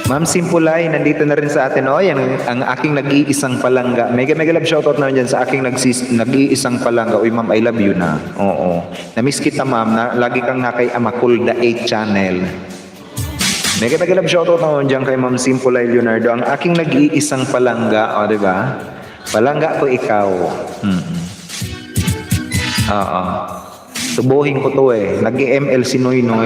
Speaker 1: Ma'am Simpulay, nandito na rin sa atin. Yan ang aking nag-iisang palangga. Mega love shoutout na dyan sa aking nag-iisang palangga. Uy, ma'am, I love you na. Oo. Namiss kita, ma'am. Lagi kang nakay Amakulda 8 channel. Mega love shoutout na dyan kay Ma'am Simpulay Leonardo. Ang aking nag-iisang palangga. O, diba? Palangga ko ikaw. Oo. Subuhin ko to Nag-ML si Noy Noy.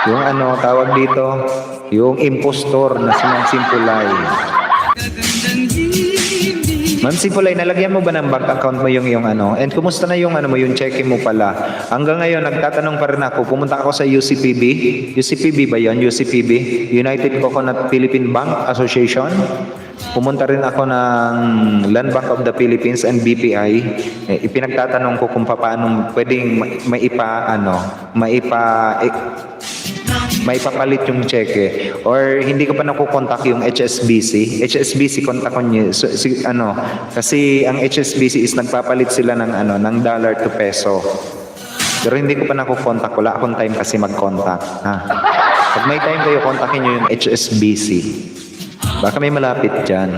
Speaker 1: Yung tawag dito, yung impostor na si Ma'am Simpulay. Ma'am Simpulay, nalagyan mo ba ng bank account mo yung And kumusta na yung yung checking mo pala? Hanggang ngayon, nagtatanong pa rin ako. Pumunta ako sa UCPB. UCPB ba yun? UCPB? United Coconut Philippine Bank Association. Pumunta rin ako ng Land Bank of the Philippines and BPI. Ipinagtatanong ko kung paano pwedeng maipapalit yung cheque or hindi ko pa nakukontak yung HSBC. HSBC kontak ko niya. Kasi ang HSBC is nagpapalit sila ng dollar to peso. Pero hindi ko pa nakukontak. Wala akong time kasi mag-contact. Pag may time kayo, kontakin niyo yung HSBC. Baka may malapit dyan.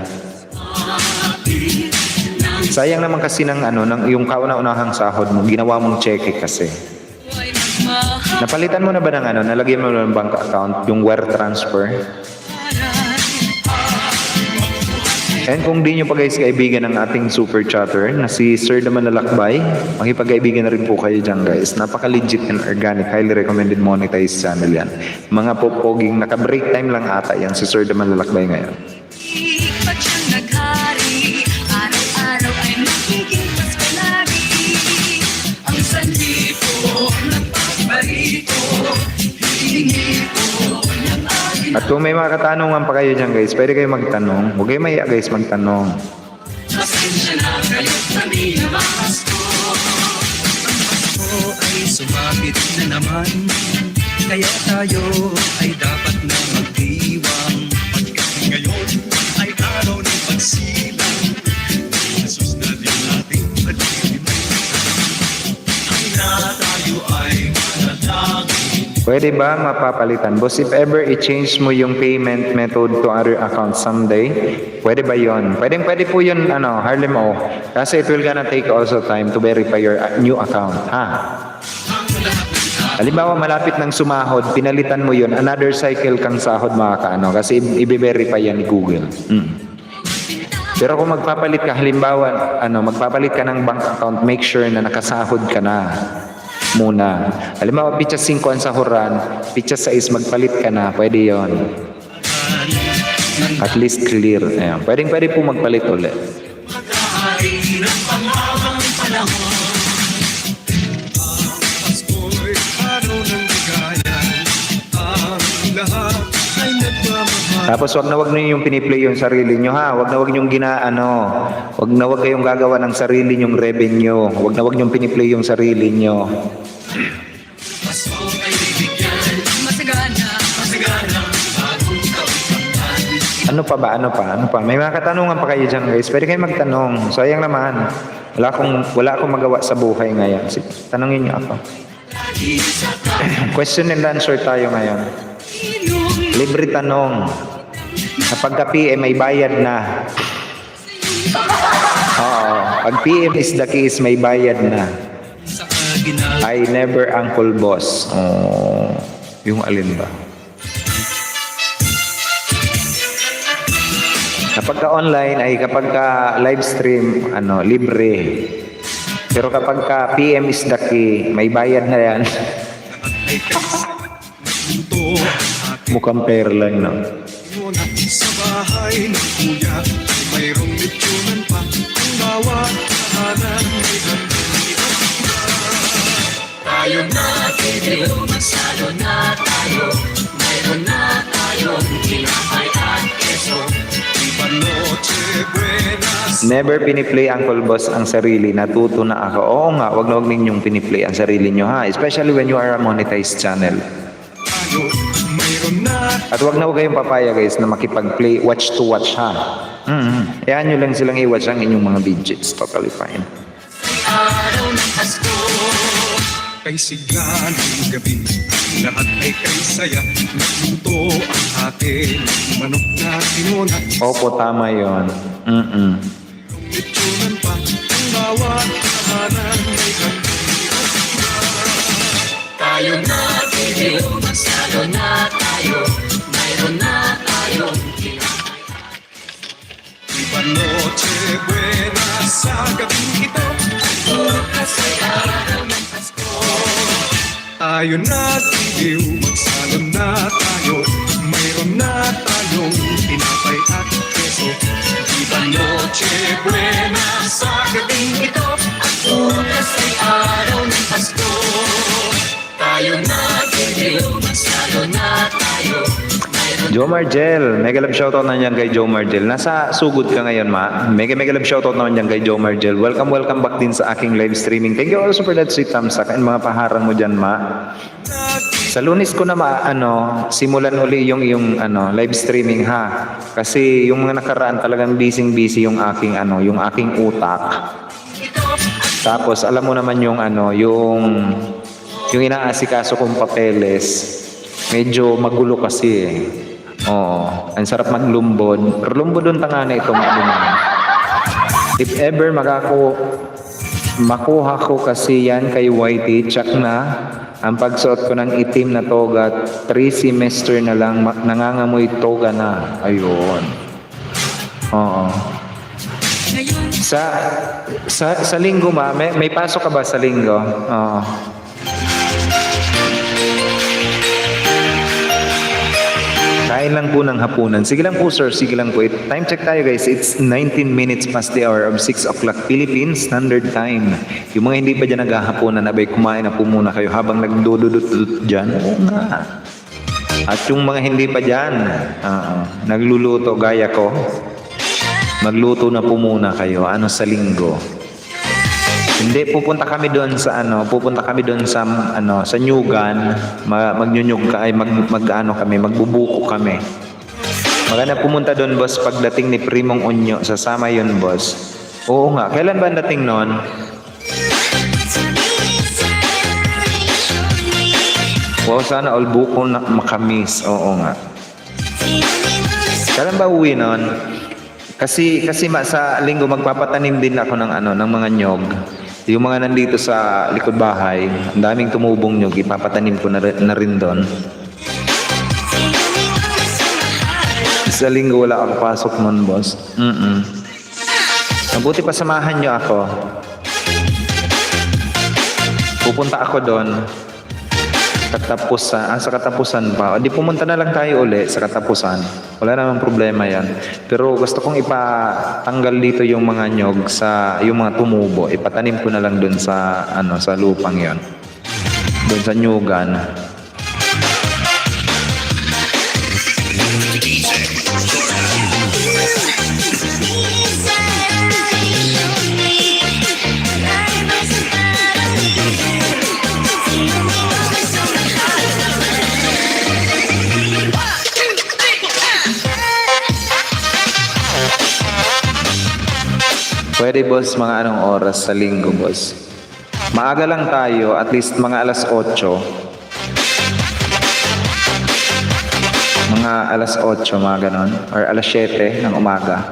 Speaker 1: Sayang naman kasi ng yung kauna-unahang sahod mo, ginawa mong cheque kasi. Napalitan mo na ba ng ano? Nalagyan mo na ng bank account, yung wire transfer? And kung di nyo pa guys kaibigan ng ating super chatter na si Sir Daman Lalakbay, makipag-kaibigan na rin po kayo dyan guys. Napaka-legit and organic, highly recommended monetized channel yan. Mga popoging, naka-break time lang ata yan si Sir Daman Lalakbay ngayon.
Speaker 3: Pag siyang naghari, araw-araw ay magiging mas palagi. Ang sanhi ko ng pagbarito, hihingi ko ng aking
Speaker 1: At kung may mga katanungan pa kayo dyan guys, pwede kayo magtanong. Huwag kayo maya guys magtanong.
Speaker 3: pasensya na kayo kami na makasko.
Speaker 4: Ako ay sumapit na naman, kaya tayo ay dapat na magdiwang. Pagkat ngayon ay araw ng pagsilang, Jesus na din natin pag-ibig. Na tayo ay manatagi.
Speaker 1: Pwede ba mapapalitan? Boss, if ever i-change mo yung payment method to other account someday, pwede ba yon? Pwede po yun, Harlem O. Kasi it will gonna take also time to verify your new account. Ha? Halimbawa, malapit ng sumahod, pinalitan mo yun, another cycle kang sahod kasi i-verify yan ni Google. Pero kung magpapalit ka, halimbawa, magpapalit ka ng bank account, make sure na nakasahod ka na muna. Halimbawa, pitsa 5 ang sahuran, pitsa 6 magpalit ka na, pwede yon. At least clear. Ayan. Pwede po magpalit ulit.
Speaker 4: Pagkahari ng panghabang panahon, Pasko'y araw ng ligaya, ang lahat ay nagmamahal.
Speaker 1: Tapos wag na yung piniplay yung sarili nyo ha. Wag niyong wag kayong gagawa ng sarili nyong revenue. Wag niyong piniplay yung sarili nyo.
Speaker 4: Pasko ay bibigyan,
Speaker 3: Masagana,
Speaker 4: masagana, bagong kautangan.
Speaker 1: Ano pa? May mga katanungan pa kayo dyan guys. Pwede kayo magtanong. Sayang naman. Wala akong magawa sa buhay ngayon. Sige, tanongin nyo ako. Question and answer tayo ngayon. Libre tanong. Kapag ka PM may bayad na. Oo. Pag PM is the case, may bayad na.
Speaker 4: Sa ginagawa
Speaker 1: I never Uncle Boss. Oh, yung alin ba? Kapag ka online ay kapag ka live stream, libre. Pero kapag ka PM is the key, may bayad na yan.
Speaker 4: ay kaysa nagluto ang ating
Speaker 1: Mukhang pair lang, no?
Speaker 4: muna. Sa bahay ng kuya ay mayroong litsunan pa, ang bawat tahanan may bandang tayo na
Speaker 3: Pero magsalo na tayo, mayroon na tayong tinapay at keso.
Speaker 4: Noche buenas.
Speaker 1: Never piniplay Uncle Boss ang sarili. Natuto na ako. Oo nga, wag na wag ninyong piniplay ang sarili nyo ha. Especially when you are a monetized channel.
Speaker 4: Tayo mayroon na
Speaker 1: At wag na wag kayong papaya guys na makipag-play watch to watch ha. Iyan nyo lang silang i-watch ang inyong mga digits. Totally fine.
Speaker 3: Araw ng Pasko,
Speaker 4: kay sigla ng gabi, lahat ay kay saya. Nagluto ang ating manok na tinona.
Speaker 1: Opo, tama yun.
Speaker 4: Litsunan pa, ang bawat tahanan may bandang
Speaker 3: tayo na pero magsalo na tayo, mayroon na tayong tinapay.
Speaker 4: Iba noche buena sa gabing ito.
Speaker 3: Bukas ay araw ng Pasko.
Speaker 4: Tayo na tigiw, magsalon na tayo. Mayroon na tayong tinapay at keso. Iba noche buena sa gabing ito.
Speaker 3: Bukas ay araw ng Pasko. Tayo na pero magsalo na tayo, mayroon
Speaker 1: Joe Margel, mega love shoutout na yan kay Joe Margel. Nasa sugod ka ngayon, ma. Mega love shoutout naman yan kay Joe Margel. Welcome back din sa aking live streaming. Thank you also for that sweet thumbs up and mga paharang mo dyan, ma. Sa Lunes ko na simulan uli yung live streaming ha. Kasi yung mga nakaraan talagang busy yung aking utak. Tapos alam mo naman yung inaasikaso kong papeles. Medyo magulo kasi eh. Oo, ang sarap maglumbod. Lumbod doon tanga na ito If ever makuha ko kasi yan kay Whitey, check na Ang pagsuot ko ng itim na toga, 3 semester na lang, nangangamoy toga na. Ayun. Oo. Sa linggo may pasok ka ba sa linggo? Oo. Kain lang po ng hapunan. Sige lang po sir, sige lang po. Time check tayo guys. It's 19 minutes past the hour of 6 o'clock Philippines Standard Time. Yung mga hindi pa dyan naghahapunan, abay kumain na po muna kayo habang nagdududut dyan. Oo nga. At yung mga hindi pa dyan, nagluluto gaya ko, magluto na po muna kayo. Ano sa linggo? Hindi, pupunta kami doon sa sa Nyugan, magnyunyug ka ay magbubuko kami. Maganda pumunta doon boss pagdating ni Primong Unyo, sasama yun boss. Oo nga, kailan ba ang dating noon? Wow, sana all buko na makamis. Oo nga. Kailan ba uwi noon? Kasi sa linggo magpapatanim din ako ng mga nyog. Yung mga nandito sa likod bahay, ang daming tumubong nyog, ipapatanim ko na rin doon. Sa linggo wala ako pasok noon, boss. Mabuti pa samahan nyo ako. Pupunta ako doon. Sa katapusan pa. O di pumunta na lang tayo uli sa katapusan. Wala namang problema yan. Pero gusto kong ipatanggal dito yung mga nyog yung mga tumubo. Ipatanim ko na lang dun sa lupang yon. Dun sa nyugan. Pwede boss, mga anong oras sa linggo boss? Maaga lang tayo, at least mga alas 8. Mga alas 8, mga ganon. Or alas 7 ng umaga.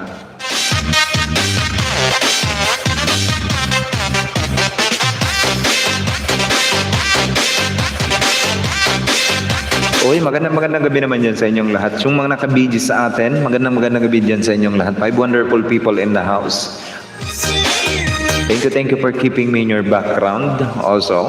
Speaker 1: Uy, magandang gabi naman dyan sa inyong lahat. Yung mga nakabidyo sa atin, magandang gabi dyan sa inyong lahat. 5 wonderful people in the house. Thank you for keeping me in your background also.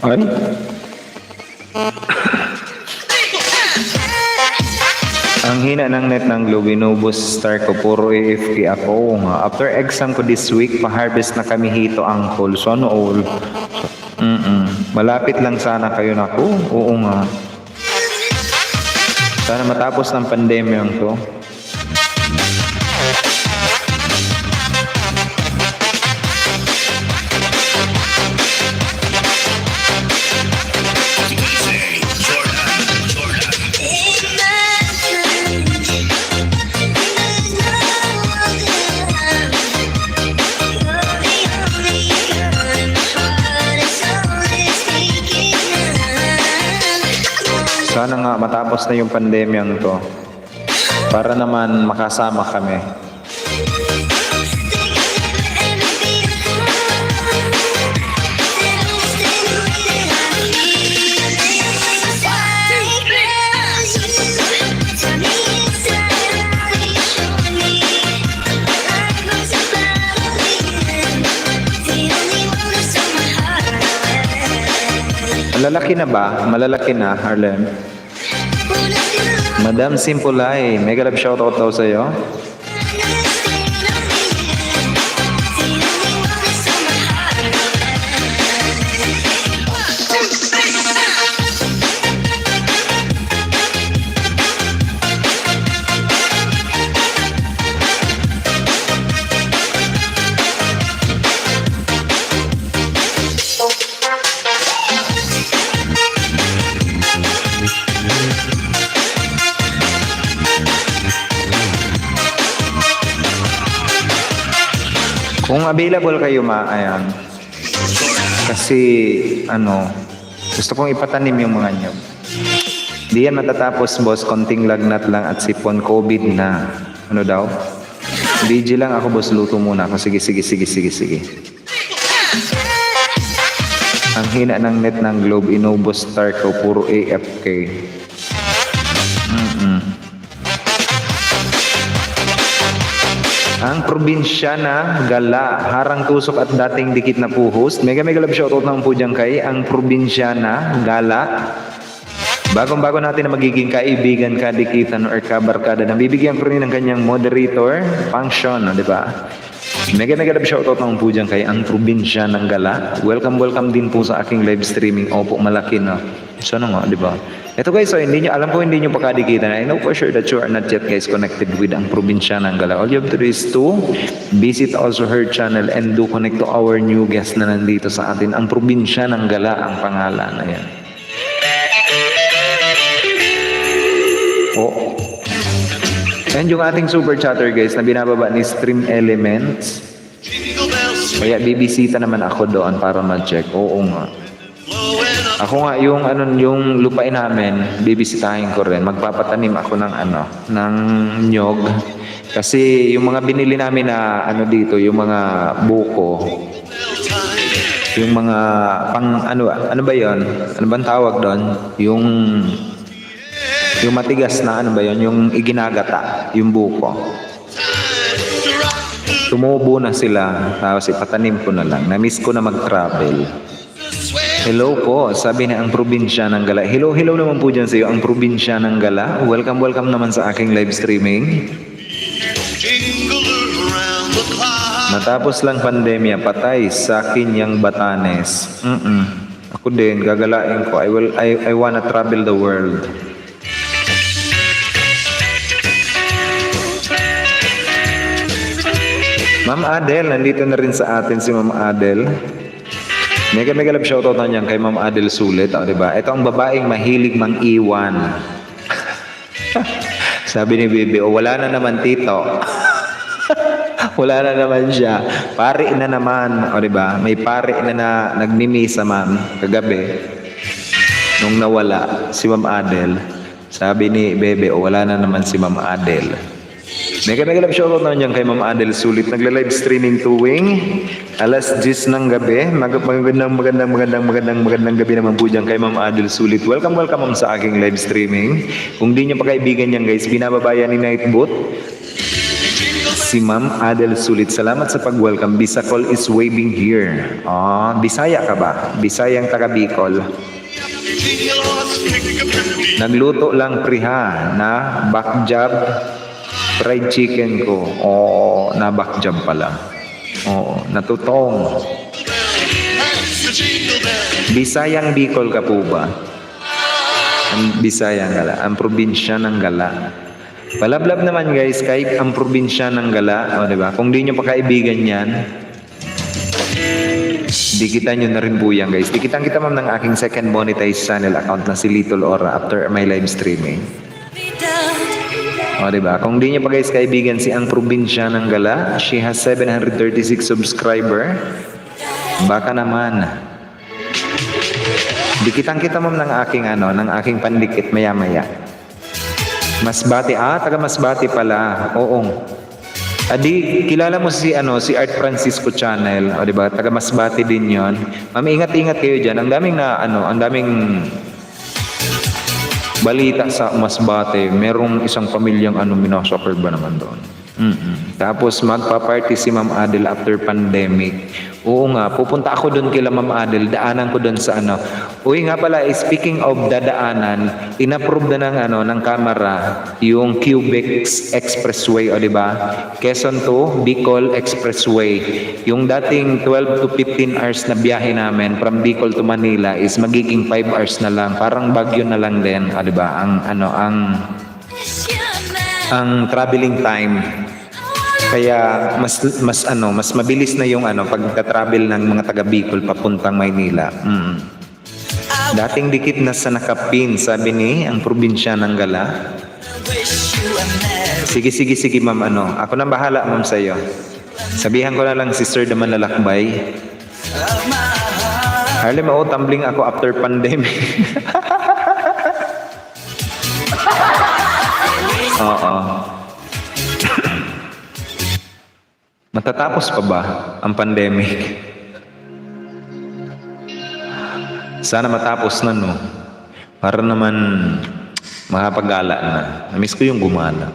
Speaker 1: Ay? Ang hina ng net ng Globe, inubos star ko, puro AFK ako. After exam ko this week, pa-harvest na kami hito angkol. So ano all? Malapit lang sana kayo na ko. Oo nga. Sana matapos ng pandemyang to. Sana nga matapos na yung pandemyang to. Para naman makasama kami. Malalaki na ba? Malalaki na, Harlem. Madam Simpulay, mega love shoutout daw sa'yo. Kung available kayo, ayan. Kasi, gusto kong ipatanim yung mga nyog. Di yan matatapos, boss. Konting lagnat lang at sipon. COVID na. Ano daw? BG lang ako, boss. Luto muna ako. Sige. Ang hina ng net ng Globe, inubos star ko. Puro AFK. Ang probinsya na Gala, harang tusok at dating dikit na puhos. Mega love shoutout naman po dyan kay ang probinsya na Gala. Bagong-bago natin na magiging kaibigan, kadikitan or kabarkada. Nabibigyan ko rin ng kanyang moderator function, di ba? Mega love shoutout naman po dyan kay ang probinsya ng Gala. Welcome din po sa aking live streaming. Opo, malaki na. So nga, di ba? Ito guys, so alam ko hindi nyo pa kadikitan. I know for sure that you are not yet guys connected with ang probinsya ng Gala. All you have to do is to visit also her channel and do connect to our new guest na nandito sa atin. Ang probinsya ng Gala ang pangalan na yan. Oh. And yung ating super chatter guys na binababa ni Stream Elements.
Speaker 2: Jingle bells
Speaker 1: Kaya bibisita naman ako doon para ma-check. Oo nga.
Speaker 2: blowing up.
Speaker 1: Ako nga yung lupain namin, bibisitahin ko rin. Magpapatanim ako ng nyog. Kasi yung mga binili namin na dito, yung mga buko, yung mga ano ba 'yon? Ano bang tawag doon? Yung matigas na ba 'yon? Yung iginagata, yung buko. Tumubo na sila, tapos ipatanim ko na lang. Na-miss ko na mag-travel. Hello po, sabi na ang probinsya ng Gala. Hello naman po dyan sa iyo, ang probinsya ng Gala. Welcome naman sa aking live streaming.
Speaker 2: Jingle around the clock.
Speaker 1: Matapos lang pandemya, patay sa akin yung Batanes. Ako din, gagalain ko. I wanna travel the world. Ma'am Adel, nandito na rin sa atin si Ma'am Adel. Mega love shoutout na niyan kay Ma'am Adel Sulit, diba? Ito ang babaeng mahilig mang iwan. Sabi ni Bibi, wala na naman tito. Wala na naman siya. Pari na naman, diba? May pari na nagmimisa, ma'am, kagabi. Nung nawala si Ma'am Adel, sabi ni Bebe, wala na naman si Ma'am Adel. Mega love shoutout na niyan kay Ma'am Adel Sulit. Nagla-live streaming tuwing alas 10 ng gabi. Magandang gabi naman po dyan kay Ma'am Adel Sulit. Welcome ma'am sa aking live streaming. Kung di niyo pa kaibigan yan guys, binababayan ni Nightbot si Ma'am Adel Sulit. Salamat sa pag-welcome. Bisacol is waving here. Bisaya ka ba? Bisayang taga Bicol.
Speaker 2: Jingle on a stick of candy.
Speaker 1: Nagluto lang priha na backjab fried chicken ko. Na backjab pala. Natutong.
Speaker 2: That's the jingle bell.
Speaker 1: Bisayang Bicol ka po ba? Ang Bisayang Gala, ang probinsya ng Gala. Palablab naman guys, kahit ang probinsya ng Gala, diba? Kung di nyo pa kaibigan yan, dikitan nyo na rin po yan guys. Dikitan kita ma'am ng aking second monetized channel account na si Little Aura after my live streaming. Diba? Kung di nyo pa guys kaibigan si ang probinsya ng Gala, she has 736 subscriber. Baka naman Dikitan kita ma'am ng aking ng aking pandikit maya-maya. Masbate, taga Masbate pala. Oo. Adi, kilala mo si Art Francisco Channel, o di ba? Taga Masbate din 'yon. Ma'am, ingat-ingat kayo diyan. Ang daming ang daming balita sa Masbate. Merong isang pamilyang minasakal ba naman doon. Tapos magpa-party si Ma'am Adel after pandemic. Oo nga, pupunta ako doon kila Ma'am Adel, daanan ko doon sa Uy nga pala, speaking of dadaanan, inapprove na ng kamera yung Cubex Expressway, o di ba? Quezon to Bicol Expressway. Yung dating 12 to 15 hours na biyahe namin from Bicol to Manila is magiging 5 hours na lang. Parang Baguio na lang din, o di ba? Ang traveling time. Kaya mas mabilis na yung pagka-travel ng mga taga Bicol papuntang Maynila. Dating dikit na sa nakapin, sabi ni ang probinsya ng Gala. Sige ma'am, ako nang bahala ma'am sa iyo. Sabihan ko na lang si Sir Daman Lalakbay. Harlem, tumbling ako after pandemic. Oo. Matatapos pa ba ang pandemic? Sana matapos na, no? Para naman makapagala na. Namiss ko yung gumala.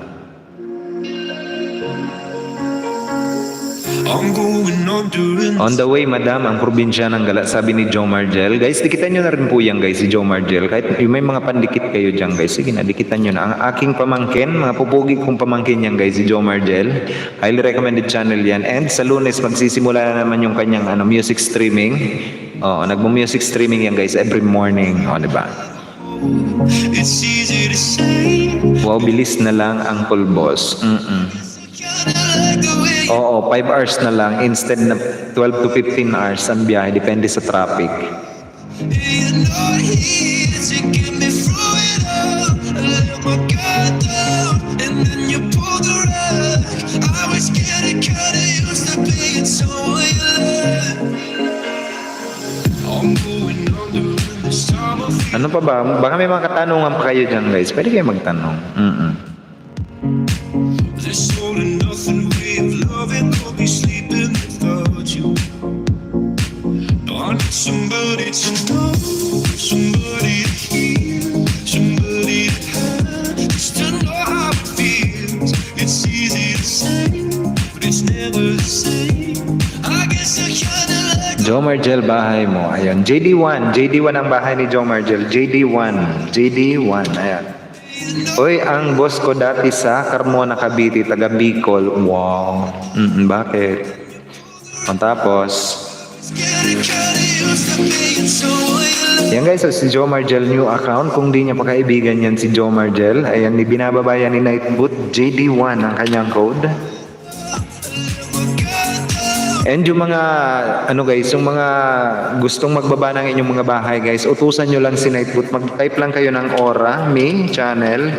Speaker 2: I'm going on during
Speaker 1: On the way, madam, ang probinsya ng Gala, sabi ni Joe Margel. Guys, dikitan nyo na rin po yan, guys, si Joe Margel. Kahit may mga pandikit kayo dyan, guys. Sige na, dikitan nyo na. Ang aking pamangkin, mga pupugi kong pamangkin yan, guys, si Joe Margel. Highly recommended channel yan. And sa Lunes, magsisimula na naman yung kanyang music streaming. Nagmo-music streaming yan, guys, every morning. Diba?
Speaker 2: it's easy to say.
Speaker 1: Wow, bilis na lang, Uncle Boss.
Speaker 2: Like the way
Speaker 1: Oo, 5 hours na lang instead na 12 to 15 hours ang biyahe. Depende sa traffic.
Speaker 2: you're not here to get me through it all. I let my guard down and then you pulled the rug. I was getting kinda used to being someone you love. I'm going on during this time of
Speaker 1: Ano pa ba? Baka may mga katanungan pa kayo dyan, guys. Pwede kayo magtanong.
Speaker 2: this all and nothing way of loving. I'll be sleeping without you. I need somebody to know, somebody to hear, somebody to have, just to know how it feels. It's easy to say, but it's never the same. I guess I kinda like
Speaker 1: Joe Margel, bahay mo. Ayun. JD1. JD1 ang bahay ni Joe Margel. JD1. JD1. Ayan. Uy, ang boss ko dati sa Carmona, Cavite, taga Bicol. Wow. Bakit? Tapos,
Speaker 2: getting kinda used to being someone you love.
Speaker 1: yan guys, so si Joe Margel new account. Kung di niya pa kaibigan yan si Joe Margel, ayan, binababayan ni Nightboot, JD1 ang kanyang code. And yung mga, guys, yung mga gustong magbaba ng inyong mga bahay, guys, utusan nyo lang si Nightboot. Mag-type lang kayo ng Aura, me, channel.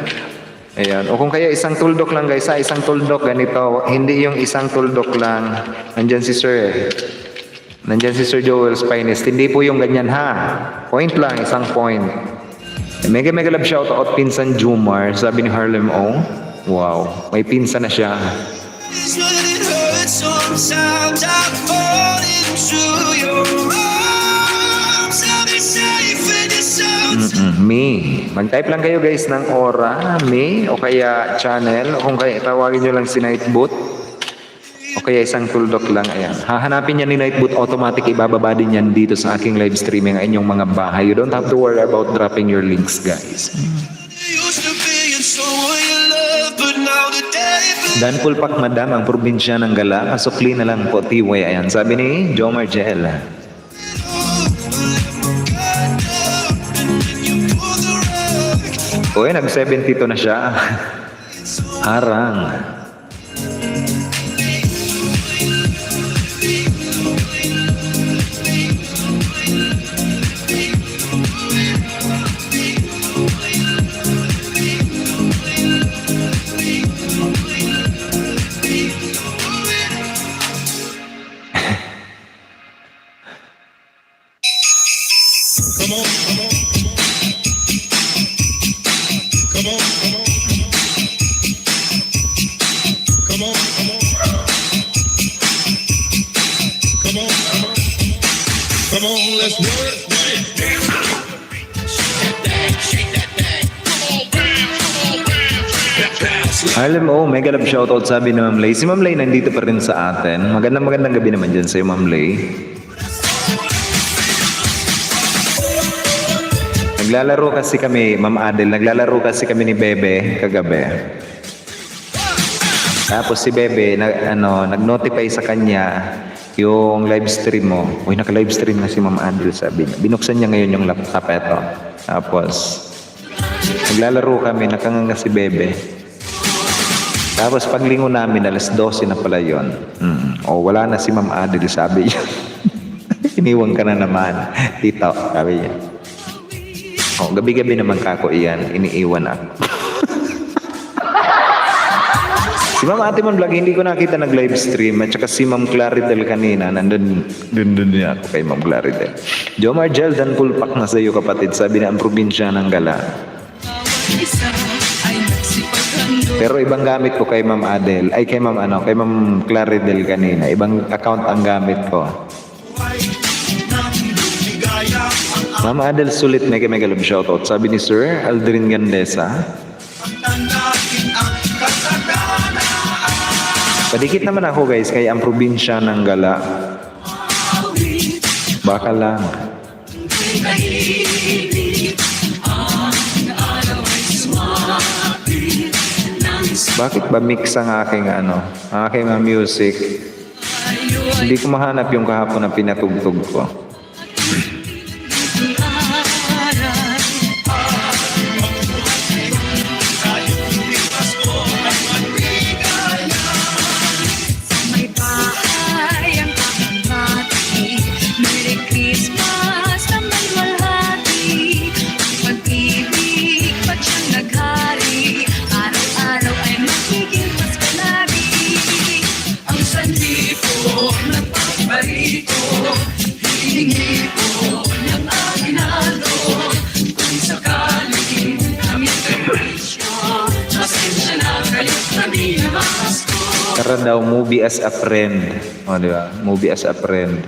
Speaker 1: Ayan. O kung kaya isang tuldok lang, guys, isang tuldok, ganito. Hindi yung isang tuldok lang. Nandyan si Sir, Nandyan si Sir Joel's Finest. Hindi po yung ganyan, ha? Point lang, isang point. Mega love shoutout, pinsan Jumar. Sabi ni Harlem O. Wow, may pinsan na siya.
Speaker 2: It's when it hurts sometimes I fall into your arms. I'll be safe in your sound.
Speaker 1: Me. Mag-type lang kayo guys ng Aura, me, o kaya channel, o kung kaya tawagin nyo lang si Nightboot, o kaya isang tuldok lang. Ayan. Hahanapin niya ni Nightboot, automatic ibababa din yan dito sa aking live streaming ang inyong mga bahay. You don't have to worry about dropping your links, guys.
Speaker 2: Used to being someone you love, but now the day
Speaker 1: Dan Pulpak, madam, ang probinsya ng Gala. Masukli na lang po, Tiway. Ayan, sabi ni Joe Margel. Uy, nag-72 na siya. Harang.
Speaker 2: Come on, come on.
Speaker 4: Mama's birthday.
Speaker 1: Alam mo, mega love shoutout sabi ni Ma'am Lay. Si Ma'am Lay nandito pa rin sa atin. Magandang gabi naman dyan sa'yo, Ma'am Lay. Naglalaro kasi kami, Ma'am Adel, naglalaro kasi kami ni Bebe kagabi. Tapos si Bebe, nag-notify sa kanya yung live stream mo. Uy, naka-live stream na si Ma'am Adel, sabi niya. Binuksan niya ngayon yung laptop eto. Tapos, naglalaro kami, nakanganga si Bebe. Tapos paglingon namin, alas 12 na pala yun. O, wala na si Ma'am Adel, sabi niya. Iniwan ka na naman, tito, sabi niya. O, gabi-gabi naman kako iyan, iniiwan ako. Si Ma'am Ate Mon Vlog, hindi ko nakita nag-live stream. At saka si Ma'am Claridel kanina, nandun niya ako kay Ma'am Claridel. Jo Margel, dan pulpak na sa iyo kapatid, sabi na ang probinsya ng Gala. Pero ibang gamit ko kay Ma'am Adel, ay kay Ma'am Claridel kanina. Ibang account ang gamit ko. Ma'am Adel sulit, mega love shoutout. Sabi ni Sir Aldrin Gandesa. Padikit naman ako guys, kay ang probinsya ng Gala. Baka lang. Bakit ba mix ang aking music? Hindi ko mahanap yung kahapon na pinatugtog ko.
Speaker 5: May bahay ang kakabati, Merry Christmas na malwalhati. Pag-ibig ba't siyang naghari, araw-araw ay magiging mas kalari. Ang sanlipo ng pagbarito, hihingi ko ng aginado. Kung sakaling kami permisyo, pasensya na kayo't kami na Pasko.
Speaker 1: Tara daw, movie as a friend. O, di ba? Movie as a friend.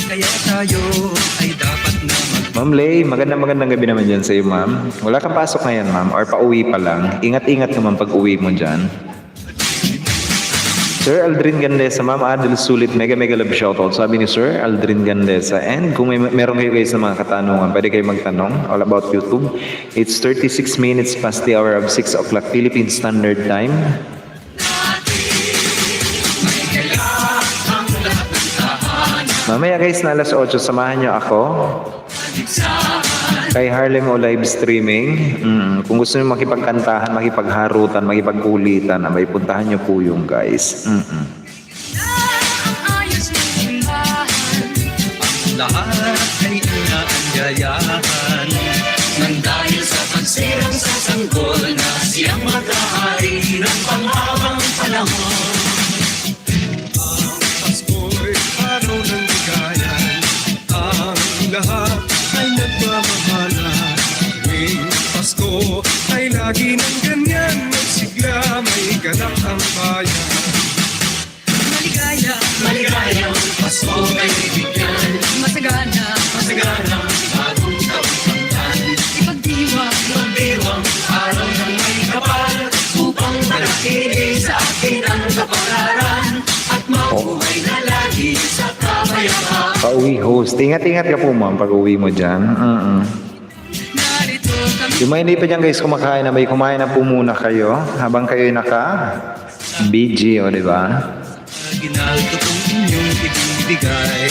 Speaker 4: Kaya tayo ay dapat na
Speaker 1: Ma'am Lay, magandang gabi naman dyan sa iyo, ma'am. Wala kang pasok ngayon, ma'am, or pauwi pa lang. Ingat-ingat naman pag uwi mo dyan. Sir Aldrin Gandesa, Ma'am Adel sulit, mega love shoutout. Sabi ni Sir Aldrin Gandesa. And kung meron kayo guys na mga katanungan, pwede kayo magtanong all about YouTube. It's 36 minutes past the hour of 6 o'clock Philippine Standard Time. Mamaya guys na alas 8, samahan nyo ako kay Harlem o live streaming. Kung gusto nyo makipagkantahan, makipagharutan, makipagkulitan, may puntahan nyo po yung guys.
Speaker 5: Ayos ng simbahan,
Speaker 4: lahat ay inaanyayahan.
Speaker 3: Nang dahil sa pagsirang sa sanggol na siyang maghahari ng panghabang panahon.
Speaker 4: Pasko'y araw ng bigayan, ang lahat ay nagmamahalan. Tuwing Pasko ay lagi ng ganyan, magsigla may ganap ang bayan.
Speaker 5: maligaya,
Speaker 3: Maligayang Pasko ay bibigyan,
Speaker 5: masagana,
Speaker 3: masaganang bagong taon-taon.
Speaker 5: ipagdiwang,
Speaker 3: Magdiwang araw ng may kapal, upang manatili sa akin ang kapalaran, at mabuhay na lagi sa kapayapaan.
Speaker 1: Pauwi host. Ingat-ingat ka po, ma'am, pag uwi mo dyan.
Speaker 5: narito kami.
Speaker 1: Yung mga hindi pa dyan guys kumakain na, may kumain na po muna kayo habang kayo naka-BG, o diba?
Speaker 4: Ginaldo kong inyong ibibigay.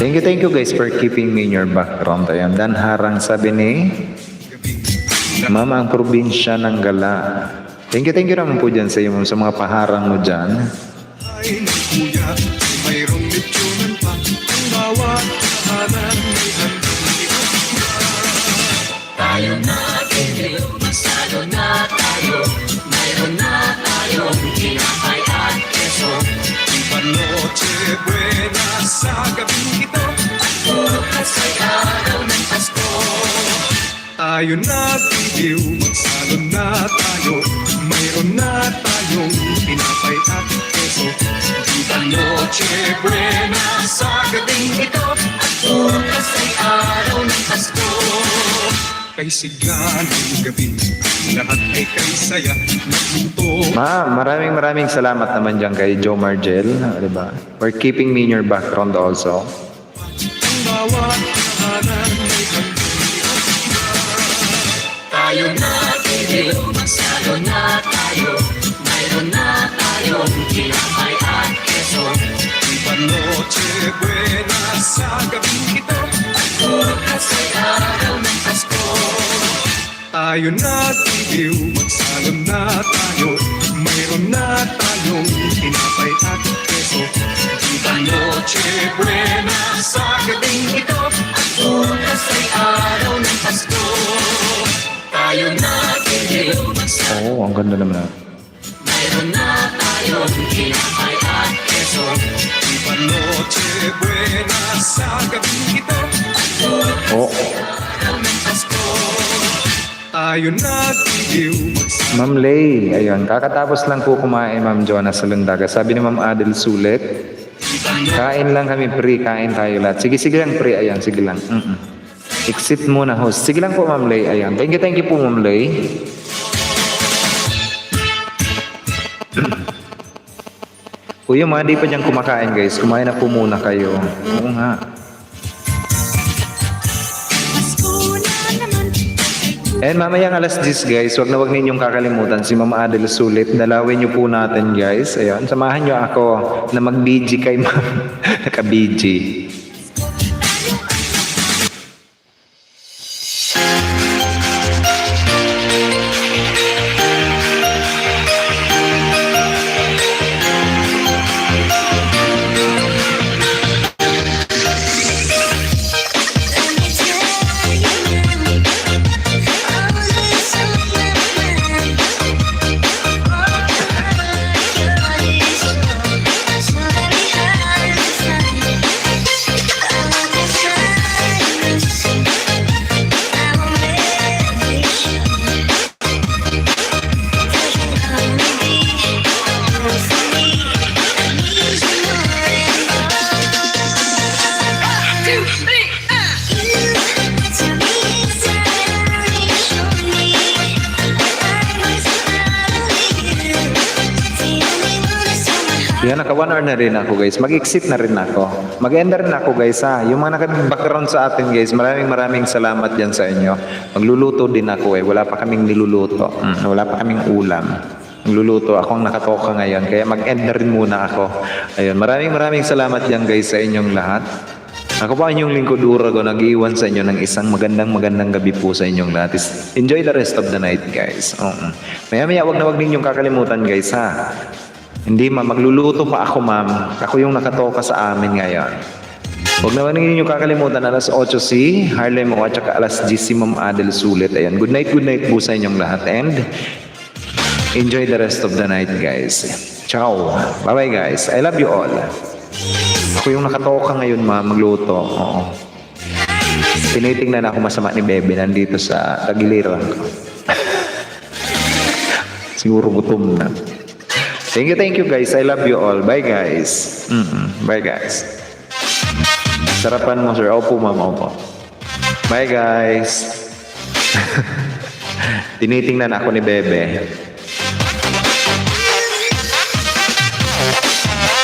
Speaker 1: Thank you guys for keeping me in your background. Ayan, Dan Harang sabi ni Mama ang probinsya ng Gala. Thank you naman po dyan sa iyo, sa mga paharang mo dyan.
Speaker 4: Ay ng kuya, mayroong litsyonan pa. Ang bawat kahanan may handang
Speaker 3: Tayo na giliw, magsalo na tayo, mayroon na tayong tinapay at keso.
Speaker 4: Panoche buena sa gabing ito.
Speaker 3: Bukas ay araw ng Pasko.
Speaker 4: Tayo na bitiw, magsalo na tayo. Mayroon Mayroon na tayong tinapay at keso.
Speaker 3: Viva Noche Buena sa gabing ito at bukas ay araw ng Pasko.
Speaker 4: Kay sigla ng gabi, lahat ay kay saya. Nagluto
Speaker 1: Maraming salamat naman dyan kay Joe Margel, diba? For keeping me in your background also.
Speaker 4: ang bawat tahanan may handi at
Speaker 3: Tayo na titiyo, magsalo na tayo. Mayroon na tayong tinapay at keso.
Speaker 4: Viva Noche Buena sa gabing ito.
Speaker 3: Bukas ay araw ng Pasko.
Speaker 4: Tayo na titiw, magsalon na tayo. Mayroon na tayong tinapay at keso.
Speaker 3: Viva Noche Buena sa gabing ito at bukas ay araw ng Pasko. Tayo na titiyo, magsalo.
Speaker 1: Oo, ang ganda naman.
Speaker 3: Mayroon na tayong tinapay at keso.
Speaker 4: Viva Noche Buena sa gabing ito.
Speaker 1: Oh,
Speaker 3: Araw ng Pasko.
Speaker 4: Tayo na titiw, magsalon.
Speaker 1: Ma'am Lay, ayun, kakatapos lang po kumain, Ma'am Jonah sa Lundaga. Sabi ni Ma'am Adel Sulit, kain lang kami, pre, kain tayo lahat. Sige lang, pre, ayan, sige lang. Exit muna, host. Sige lang po, Ma'am Lay, ayan. Thank you po, Ma'am Lay. Kung yung mga di pa dyan kumakain, guys, kumain na po muna kayo. Oo nga. And mamayang alas 10 guys, wag ninyong kakalimutan si Ma'am Adel Sulit. Dalawin niyo po natin guys. Ayun, samahan niyo ako na mag-BG kay Ma'am. Naka-BG. Yan, naka 1 hour na rin ako guys. Mag-exit na rin ako. Mag-end rin ako guys ha. Yung mga naka-background sa atin guys, maraming salamat dyan sa inyo. Magluluto din ako eh. Wala pa kaming niluluto. Wala pa kaming ulam. Magluluto ako ang nakatoka ngayon. Kaya mag-end na rin muna ako. Ayun, maraming salamat dyan guys sa inyong lahat. Ako po ang inyong lingkod Urago, nag-iwan sa inyo ng isang magandang gabi po sa inyong lahat. Enjoy the rest of the night guys. Maya wag ninyong kakalimutan guys ha. Hindi ma'am, magluluto pa ako ma'am. Ako yung nakatoka sa amin ngayon. Huwag naman ninyo kakalimutan, alas 8 si Harlem o at saka alas 10 si Ma'am Adel Sulit. Ayan, good night po sa inyong lahat. And enjoy the rest of the night guys. Ciao. Bye-bye guys. I love you all. Ako yung nakatoka ngayon ma'am, magluto. Oo. Tinitingnan ako masama ni Bebe nandito sa tagiliran ko. Siguro gutom na. Thank you guys. I love you all. Bye guys. Bye guys. Sarapan mo sir. Opo ma'am, opo. Bye guys. Tinitingnan ako ni Bebe.